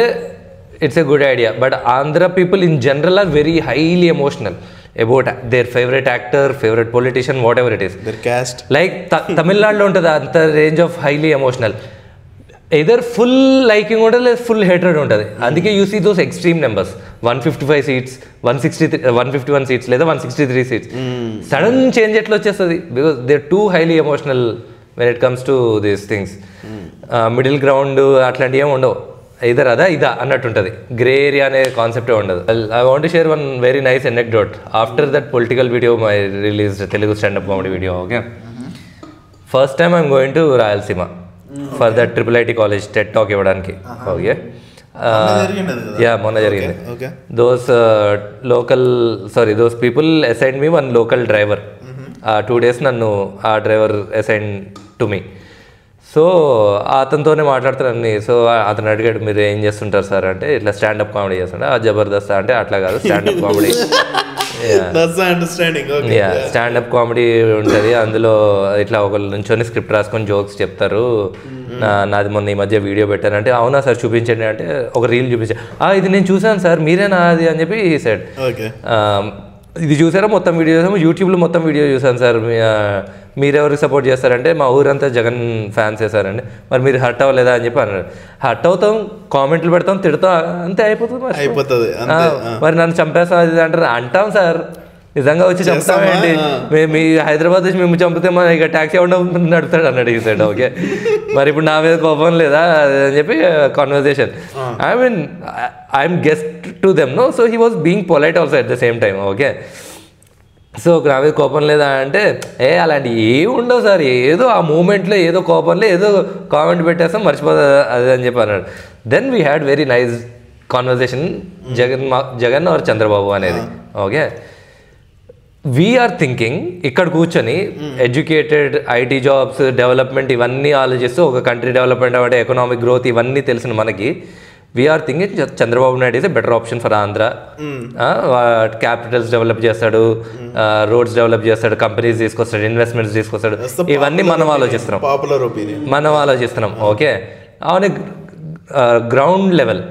[SPEAKER 1] it's a good idea. But Andhra people in general are very highly emotional about their favourite actor, favourite politician, what ever it is. Like తమిళనాడులో ఉంటుంది అంత range of highly emotional. Either full liking ఉంటుంది లేదా full hatred ఉంటుంది. అందుకే you see those extreme numbers, 155 seats, 151 seats లేదా 163 seats. Sudden change ఎట్లా వచ్చేస్తుంది? Because they are too highly emotional when it comes to these things. Middle ground అట్లాంటివి ఏమి ఉండవు. ఇదర్ అదా ఇదా అన్నట్టుంటుంది. గ్రే ఏరియా అనే కాన్సెప్టే ఉండదు. I want to share one very nice anecdote. After that political video my release Telugu standup comedy video. Okay, first time I'm going to Rayalaseema for that IIIT college TED talk ఇవ్వడానికి. Okay, yeah, మొన్న జరిగింది. Those people assign me one local driver. 2 days నన్ను ఆ driver assign to me. So అతనితోనే మాట్లాడతాను అన్ని. So అతను అడిగాడు, మీరు ఏం చేస్తుంటారు సార్ అంటే, ఇట్లా స్టాండప్ కామెడీ చేస్తుంటే. జబర్దస్త్ అంటే అట్లా కాదు, standup comedy. Yeah, standup comedy ఉంటుంది. అందులో ఇట్లా ఒకళ్ళు నుంచొని స్క్రిప్ట్ రాసుకొని జోక్స్ చెప్తారు. నాది మొన్న ఈ మధ్య వీడియో పెట్టానంటే, అవునా సార్ చూపించండి అంటే ఒక రీల్ చూపించా. ఇది నేను చూసాను సార్, మీరేనా అది అని చెప్పి సెడ్. ఇది చూసారా మొత్తం వీడియో చూసాము, యూట్యూబ్లో మొత్తం వీడియో చూసాను సార్. మీరెవరికి సపోర్ట్ చేస్తారంటే మా ఊరంతా జగన్ ఫ్యాన్స్ చేశారండి. మరి మీరు హర్ట్ అవ్వలేదా అని చెప్పి అన్నాడు. హర్ట్ అవుతాం, కామెంట్లు పెడతాం, తిడతాం, అంతే అయిపోతుంది. మరి నన్ను చంపేస్తాం అది అంటారు. అంటాం సార్, నిజంగా వచ్చి చంపుతామేంటి? మీ హైదరాబాద్ వచ్చి మేము చంపితే మన ఇక ట్యాక్సీ ఇవ్వడం నడుపుతాడు అన్నాడు ఈ సైడ్. ఓకే, మరి ఇప్పుడు నా మీద కోపం లేదా అని చెప్పి conversation. I'm guest to them no. So he was being polite also at the same time. Okay, so నా మీద కోపం లేదా అంటే, అలాంటి ఏమి ఉండవు సార్, ఏదో ఆ మూమెంట్లో ఏదో కోపంలో ఏదో కామెంట్ పెట్టేస్తాం, మర్చిపోతా అది అని చెప్పి అన్నాడు. Then we had very nice conversation. Jagan or Chandrababu అనేది. ఓకే, వీఆర్ థింకింగ్ ఇక్కడ కూర్చొని ఎడ్యుకేటెడ్, ఐటీ జాబ్స్, డెవలప్మెంట్ ఇవన్నీ ఆలోచిస్తూ ఒక కంట్రీ డెవలప్మెంట్ అంటే ఎకనామిక్ గ్రోత్ ఇవన్నీ తెలిసిన మనకి, we're thinking Chandrababu Naidu is a better option for Andhra. Capitals develop చేస్తాడు, రోడ్స్ డెవలప్ చేస్తాడు, కంపెనీస్ తీసుకొస్తాడు, ఇన్వెస్ట్మెంట్స్ తీసుకొస్తాడు. ఇవన్నీ మనం ఆలోచిస్తున్నాం. ఓకే, అవును. గ్రౌండ్ లెవెల్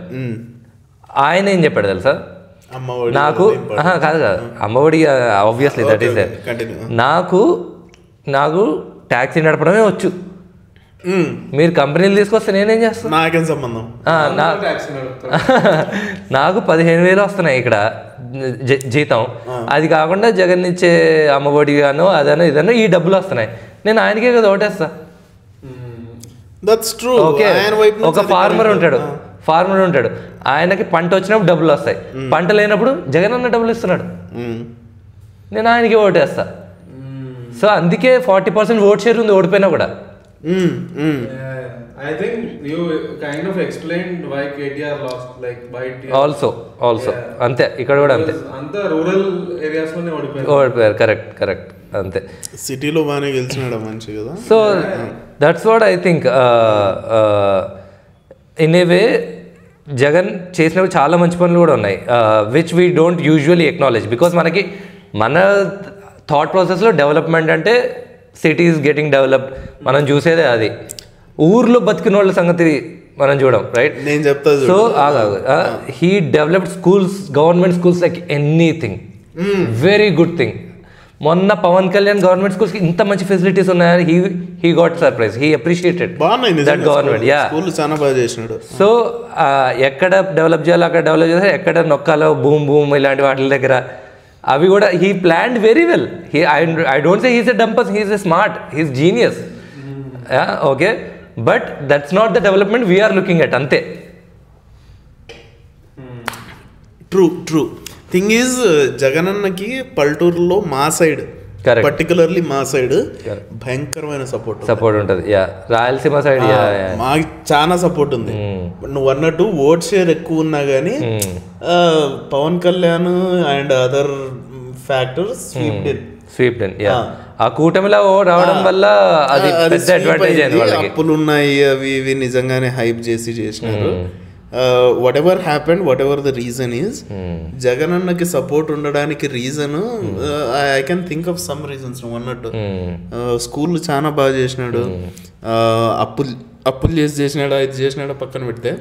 [SPEAKER 1] ఆయన ఏం చెప్పాడు తెలుసా? నాకు కాదు Ammavodi obviously that is there. నాకు ట్యాక్సీ నడపడమే వచ్చు. మీరు కంపెనీలు తీసుకొస్తే నేనేం చేస్తాను?
[SPEAKER 2] నాకేం సంబంధం?
[SPEAKER 1] నాకు 15,000 వస్తున్నాయి ఇక్కడ జీతం. అది కాకుండా జగన్ ఇచ్చే అమ్మఒడి గానో అదనో ఇదనో ఈ డబ్బులు వస్తున్నాయి. నేను ఆయనకే కదా ఓటేస్తా. ఓకే, ఒక ఫార్మర్ ఉంటాడు, ఆయనకి పంట వచ్చినప్పుడు డబ్బులు వస్తాయి, పంట లేనప్పుడు జగన్ అన్న డబ్బులు ఇస్తున్నాడు, నేను ఆయనకి ఓటేస్తా. సో అందుకే 40% ఓట్ షేర్ ఉంది ఓడిపోయినా కూడా.
[SPEAKER 3] I think you kind of explained why KTR lost, like by
[SPEAKER 1] also అంతే, ఇక్కడ కూడా అంతే,
[SPEAKER 3] అంతా రూరల్ ఏరియాస్ లోనే ఓడిపోయారు.
[SPEAKER 1] కరెక్ట్ అంతే.
[SPEAKER 2] సిటీలో బాగానే గెలిచినాడు మంచి కదా.
[SPEAKER 1] So that's what I think. In a way Jagan చేసినవి చాలా మంచి పనులు కూడా ఉన్నాయి, which we don't usually acknowledge. Because మనకి మన థాట్ ప్రాసెస్లో డెవలప్మెంట్ అంటే సిటీస్ గెటింగ్ డెవలప్డ్ మనం చూసేదే అది. ఊర్లో బతికిన వాళ్ళ సంగతి మనం చూడం, రైట్?
[SPEAKER 2] నేను చెప్తా.
[SPEAKER 1] So he developed schools, government schools like anything, very good thing. మొన్న పవన్ కళ్యాణ్ గవర్నమెంట్ స్కూల్స్కి ఇంత మంచి ఫెసిలిటీస్ ఉన్నాయని he got surprise. He appreciated that government. Yeah, so ఎక్కడ డెవలప్ చేయాలో అక్కడ డెవలప్ చేస్తే, ఎక్కడ నొక్కాలో బూమ్ ఇలాంటి వాటి దగ్గర అవి కూడా he planned very well. I don't say he's a dumbass, he's a smart, he's genius. Okay, but that's not the development we're looking at. అంతే.
[SPEAKER 2] ట్రూ థింగ్ ఈజ్, జగనన్నకి పల్లెటూరులో మా సైడ్, పర్టికులర్లీ మా సైడ్ భయంకరమైన
[SPEAKER 1] సపోర్ట్ ఉంటుంది. Yeah, Rayalaseema side
[SPEAKER 2] మాకు చాలా support ఉంది. నువ్వు అన్నట్టు ఓట్ షేర్ ఎక్కువ ఉన్నా కానీ Pawan Kalyan and other factors
[SPEAKER 1] swept in. Yeah, ఆ కూటమిలో రావడం వల్ల అది పెద్ద అడ్వాంటేజ్ అయింది వాళ్ళకి.
[SPEAKER 2] అప్పులు ఉన్నాయి, అవి ఇవి నిజంగానే హైప్ చేసినారు. What ever happened, what ever the reason is, Jagan అన్నకి సపోర్ట్ ఉండడానికి reason I can think of some reasons. నువ్వు అన్నట్టు స్కూల్ చాలా బాగా చేసినాడు, అప్పులు చేసినాడు, ఇది చేసినాడు పక్కన పెడితే,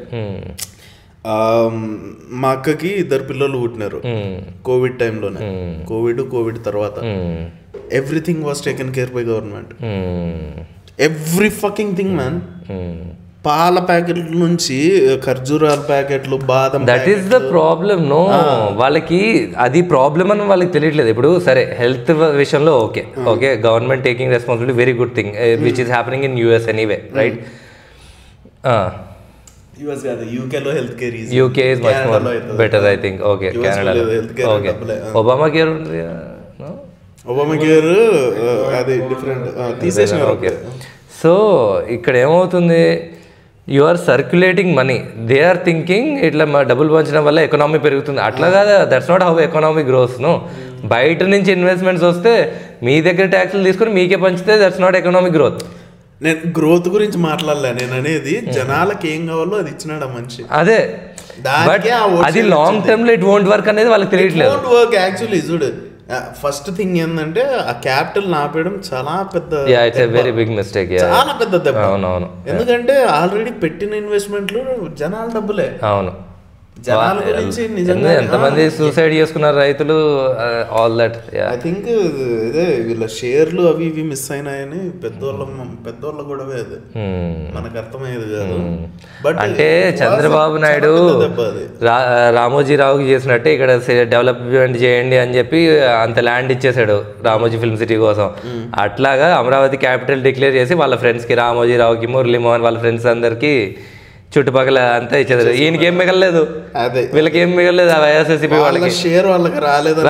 [SPEAKER 2] మా అక్కకి 2 పిల్లలు పుట్టినారు కోవిడ్ టైంలోనే. కోవిడ్ తర్వాత everything was taken care by government. Every fucking thing man. పాల ప్యాకెట్ల నుంచి ఖర్జూరాల ప్యాకెట్లు, బాదం.
[SPEAKER 1] That is the problem. No, వాళ్ళకి అది ప్రాబ్లమ్ అని వాళ్ళకి తెలియట్లేదు. ఇప్పుడు సరే హెల్త్ విషయంలో okay government taking responsibility, very good thing which is happening in US anyway, right?
[SPEAKER 2] US కాదు, యూకేలో health care
[SPEAKER 1] UK is much more better I think. Okay, కెనడాలో ఓకే. ఒబామా కేర్ ఉంది,
[SPEAKER 2] ఒబామా కేర్ అది different తీసేసినారు. Okay,
[SPEAKER 1] so ఇక్కడ ఏమవుతుంది, you are circulating money, they are thinking ఇట్లా డబ్బులు పంచడం వల్ల ఎకనామీ పెరుగుతుంది. అట్లా కాదా, that's not how economy grows. No, బయట నుంచి ఇన్వెస్ట్మెంట్స్ వస్తే మీ దగ్గర ట్యాక్స్లు తీసుకుని మీకే పంచితే దట్స్ నాట్ ఎకనామిక్ గ్రోత్.
[SPEAKER 2] నేను గ్రోత్ గురించి మాట్లాడలే, నేను అనేది జనాలకి ఏం కావాలో అది ఇచ్చినాడు మనిషి.
[SPEAKER 1] అదే, బట్ అది లాంగ్ టర్మ్ లో ఇట్ వోంట్ వర్క్ అనేది వాళ్ళకి తెలియట్లేదు.
[SPEAKER 2] యాక్చువల్లీ చూడు, ఫస్ట్ థింగ్ ఏంటంటే ఆ క్యాపిటల్ ఆపేయడం చాలా పెద్ద,
[SPEAKER 1] వెరీ బిగ్ మిస్టేక్,
[SPEAKER 2] చాలా పెద్ద దెబ్బ.
[SPEAKER 1] అవునవును,
[SPEAKER 2] ఎందుకంటే ఆల్రెడీ పెట్టిన ఇన్వెస్ట్మెంట్లు జనాల డబ్బులే.
[SPEAKER 1] అవును,
[SPEAKER 2] జనాల గురించి నిజంగా
[SPEAKER 1] ఎంతమంది సూసైడ్ చేసుకున్నారు రైతులు, ఆల్ దట్.
[SPEAKER 2] ఐ థింక్ ఇదే వీళ్ళ షేర్లు అవి ఇవి మిస్ అయినాయని పెద్దోళ్ళ గొడవే అది, మనకు అర్థమయ్యేది కాదు. బట్
[SPEAKER 1] అంటే చంద్రబాబు నాయుడు రామోజీరావుకి చేసినట్టే ఇక్కడ డెవలప్మెంట్ చేయండి అని చెప్పి అంత ల్యాండ్ ఇచ్చేసాడు రామోజీ ఫిల్మ్ సిటీ కోసం. అట్లాగా అమరావతి క్యాపిటల్ డిక్లేర్ చేసి వాళ్ళ ఫ్రెండ్స్కి, రామోజీరావుకి, మురళీమోహన్ వాళ్ళ ఫ్రెండ్స్ అందరికి చుట్టుపక్కల అంతా ఇచ్చేది. ఈయనకి ఏం మిగలలేదు, వీళ్ళకి ఏం మిగలలేదు, ఆ వైఎస్ఆర్సీపీ వాళ్ళకి
[SPEAKER 2] షేర్ వాళ్ళకి రాలేదు.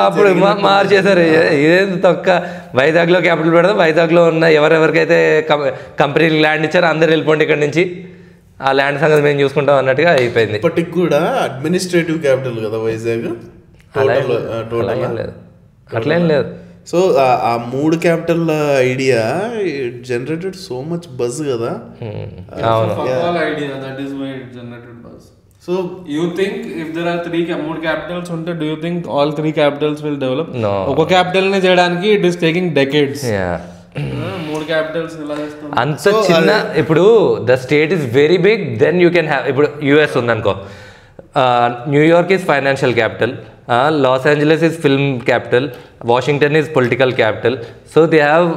[SPEAKER 1] అప్పుడు మార్చేశారు. ఇదేంటి తొక్క, వైజాగ్లో క్యాపిటల్ పెడదాం, వైజాగ్లో ఉన్న ఎవరెవరికైతే కంపెనీకి ల్యాండ్ ఇచ్చారో అందరు వెళ్ళిపోండి ఇక్కడ నుంచి, ఆ ల్యాండ్ సంగతి మేము చూసుకుంటాం అన్నట్టుగా అయిపోయింది.
[SPEAKER 2] ఇప్పటికి కూడా అడ్మినిస్ట్రేటివ్ క్యాపిటల్ కదా వైజాగ్,
[SPEAKER 1] అట్లేం లేదు.
[SPEAKER 2] సో ఆ 3 capital idea generated so much buzz కదా.
[SPEAKER 3] So you think if there are 3 capitals unte, do you think all 3 capitals will develop?
[SPEAKER 1] No.
[SPEAKER 3] Oka capital ni cheyadaniki it is taking decades. Yeah. 3 capitals ila chestam.
[SPEAKER 1] అంత చిన్న, ఇప్పుడు the state is very big, then you can have. ఇప్పుడు US ఉందనుకో, New York is financial capital, Los Angeles is film capital, Washington is political capital, so they have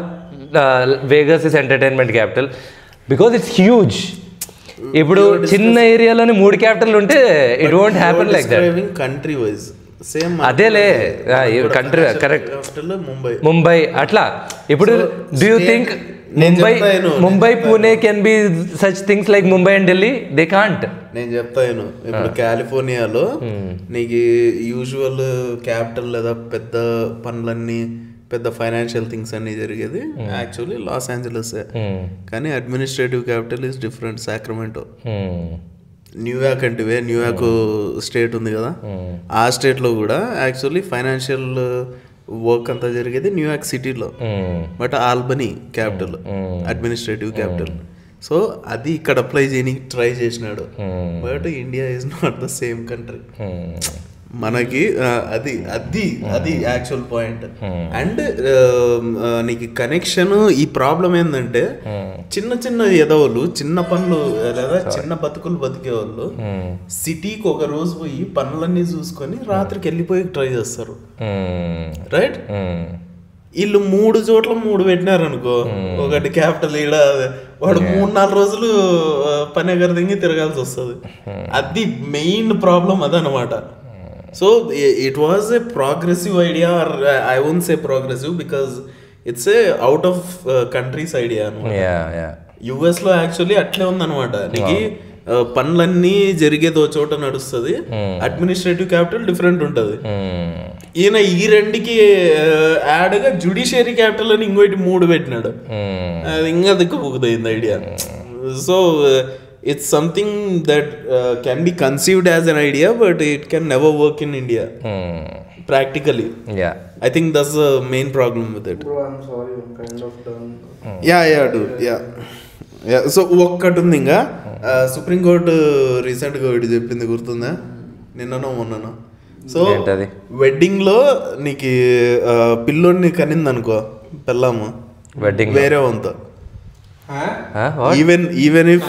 [SPEAKER 1] Vegas is entertainment capital, because it's huge. ఇప్పుడు చిన్న ఏరియాలోనే 3 capital ఉంటే it won't happen like that.
[SPEAKER 2] Country wise same
[SPEAKER 1] అదేలే, country correct, Mumbai అట్లా. ఇప్పుడు do you think Mumbai Pune can be such things like Mumbai and Delhi? They can't.
[SPEAKER 2] నేను చెప్తాను, ఇప్పుడు కాలిఫోర్నియాలో నీకు యూజువల్ క్యాపిటల్ లేదా పెద్ద పనులన్నీ, పెద్ద ఫైనాన్షియల్ థింగ్స్ అన్ని జరిగేది యాక్చువల్లీ లాస్ ఏంజలస్. కానీ administrative capital is different, Sacramento. New York అంటే న్యూయార్క్ స్టేట్ ఉంది కదా, ఆ స్టేట్లో కూడా యాక్చువల్లీ ఫైనాన్షియల్ వర్క్ అంతా జరిగేది న్యూయార్క్ సిటీలో. But Albany capital, administrative capital. So అది ఇక్కడ అప్లై చేయడానికి ట్రై చేసినాడు. But India is not the same country. మనకి అది అది అది యాక్చువల్ పాయింట్. అండ్ నీకు కనెక్షన్, ఈ ప్రాబ్లం ఏంటంటే చిన్న చిన్న ఎదవలు, చిన్న పనులు లేదా చిన్న బతుకులు బతికే వాళ్ళు సిటీకి ఒక రోజు పోయి పనులన్నీ చూసుకొని రాత్రికి వెళ్ళిపోయి ట్రై చేస్తారు, రైట్? వీళ్ళు 3 చోట్ల 3 పెట్టినారు అనుకో, ఒకటి క్యాపిటల్ ఈడ, వాడు 3-4 రోజులు పని ఎగరదింగి తిరగాల్సి వస్తుంది. అది మెయిన్ ప్రాబ్లం అదనమాట. So it was a progressive idea, or I won't say progressive because it's a out of country's idea. US లో యాక్చువల్లీ అట్లే ఉందన్నమాట. నీకు పనులన్నీ జరిగేదో చోట నడుస్తుంది, అడ్మినిస్ట్రేటివ్ క్యాపిటల్ డిఫరెంట్ ఉంటుంది. ఈయన ఈ 2కి యాడ్గా జ్యుడిషియరీ క్యాపిటల్ అని ఇంకోటి 3 పెట్టినాడు. అది ఇంకా దిక్కుపోయింది idea. So it's something that can be conceived as an idea, but it can never work in India practically. I think that's the main problem with it.
[SPEAKER 3] Bro, I'm sorry, I'm kind of done.
[SPEAKER 2] Yeah, dude, yeah. So ఒక్కటి ఉంది ఇంకా supreme court రీసెంట్గా ఒకటి చెప్పింది గుర్తుందా, నిన్ననో మొన్ననో. So వెడ్డింగ్లో నీకు పిల్లోడిని కనింది అనుకో పిల్లము
[SPEAKER 1] వెడ్డింగ్
[SPEAKER 2] వేరే వంత, even if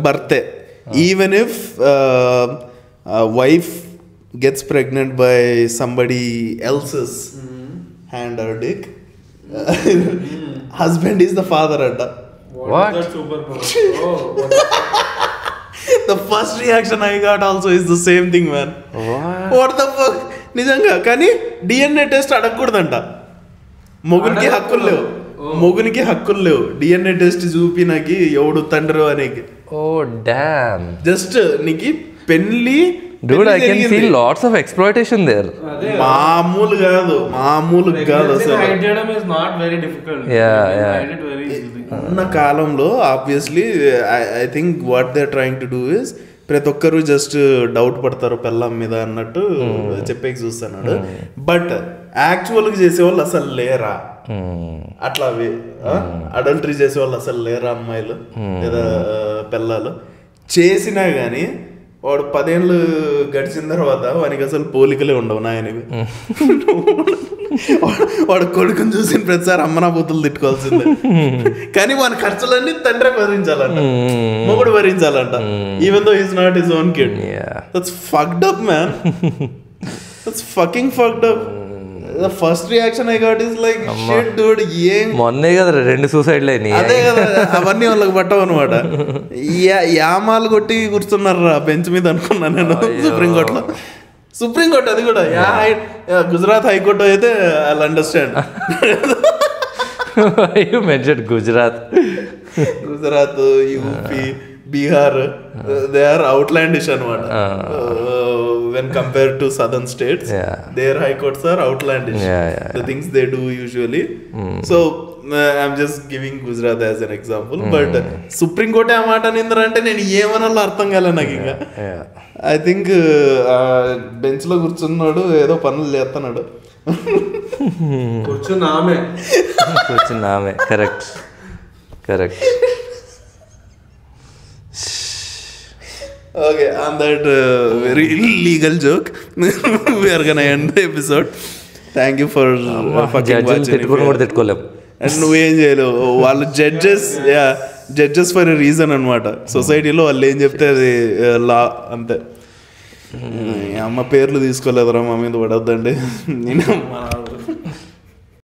[SPEAKER 2] birthday, even if wife gets pregnant by somebody else's hand or dick, husband is the father anta.
[SPEAKER 1] What?
[SPEAKER 2] The first reaction I got also is the same thing, man. What the fuck? నిజంగా. కానీ DNA test అడగకూడదంట, మొగునికి హక్కులు లేవు DNA test చూపి నాకు ఎవడు తండ్రి అనేది.
[SPEAKER 1] Oh damn.
[SPEAKER 2] Just నీకు పెళ్లి
[SPEAKER 1] Dude, I can feel lots of exploitation there.
[SPEAKER 2] మామూలు కాదు అసలు. ఉన్న కాలంలో obviously I think what they are trying to do is ప్రతి ఒక్కరు జస్ట్ డౌట్ పడతారు పెళ్ళాం మీద అన్నట్టు చెప్పేకి చూస్తున్నాడు. బట్ యాక్చువల్గా చేసేవాళ్ళు అసలు లేరా, అట్లా అడల్టరీ చేసేవాళ్ళు అసలు లేరా అమ్మాయిలు లేదా పిల్లలు. చేసినా కానీ వాడు 10 ఏళ్ళు గడిచిన తర్వాత వానికి అసలు పోలికలే ఉండవు నాయనవి. వాడు కొడుకుని చూసిన ప్రతిసారి అమ్మనా బూతులు తిట్టుకోవాల్సిందే. కానీ వాని ఖర్చులన్నీ తండ్రి భరించాలంట, మొగుడు భరించాలంట, even though is not his own kid. That's fucked up man, that's fucking fucked up. The first reaction I got is like shit dude, ఏం
[SPEAKER 1] మొన్నే కదా 2 సూసైడ్లు అయినాయి.
[SPEAKER 2] అదే కదా, అవన్నీ వాళ్ళకి పట్టవు అనమాట. యామాలు కొట్టి కూర్చున్నారు బెంచ్ మీద అనుకున్నా నేను. సుప్రీంకోర్టు అది కూడా గుజరాత్ హైకోర్టు అయితే I'll understand.
[SPEAKER 1] You mentioned Gujarat,
[SPEAKER 2] UP, Bihar, they are outlandish అనమాట. When compared to southern states, their high courts are outlandish. The things they do usually. So I'm just giving Gujarat as an example. But Supreme Court ఆ మాట నిందర అంటే నేను ఏమనాలో అర్థం కాలే నాకు. ఇంకా ఐ థింక్ బెంచ్ లో కూర్చున్నాడు, ఏదో పనులు చేస్తున్నాడు.
[SPEAKER 3] కూర్చున్నామే.
[SPEAKER 1] Correct.
[SPEAKER 2] Okay, on that very illegal joke, we are gonna end the episode. Thank you for fucking watching. And నువ్వేం చేయలేవు, వాళ్ళు జడ్జెస్ ఫర్ ఎ రీజన్ అనమాట. సొసైటీలో వాళ్ళు ఏం చెప్తే అది లా అంతే. అమ్మ పేర్లు తీసుకోలేదురా, మా మీద పడొద్దండి. నేను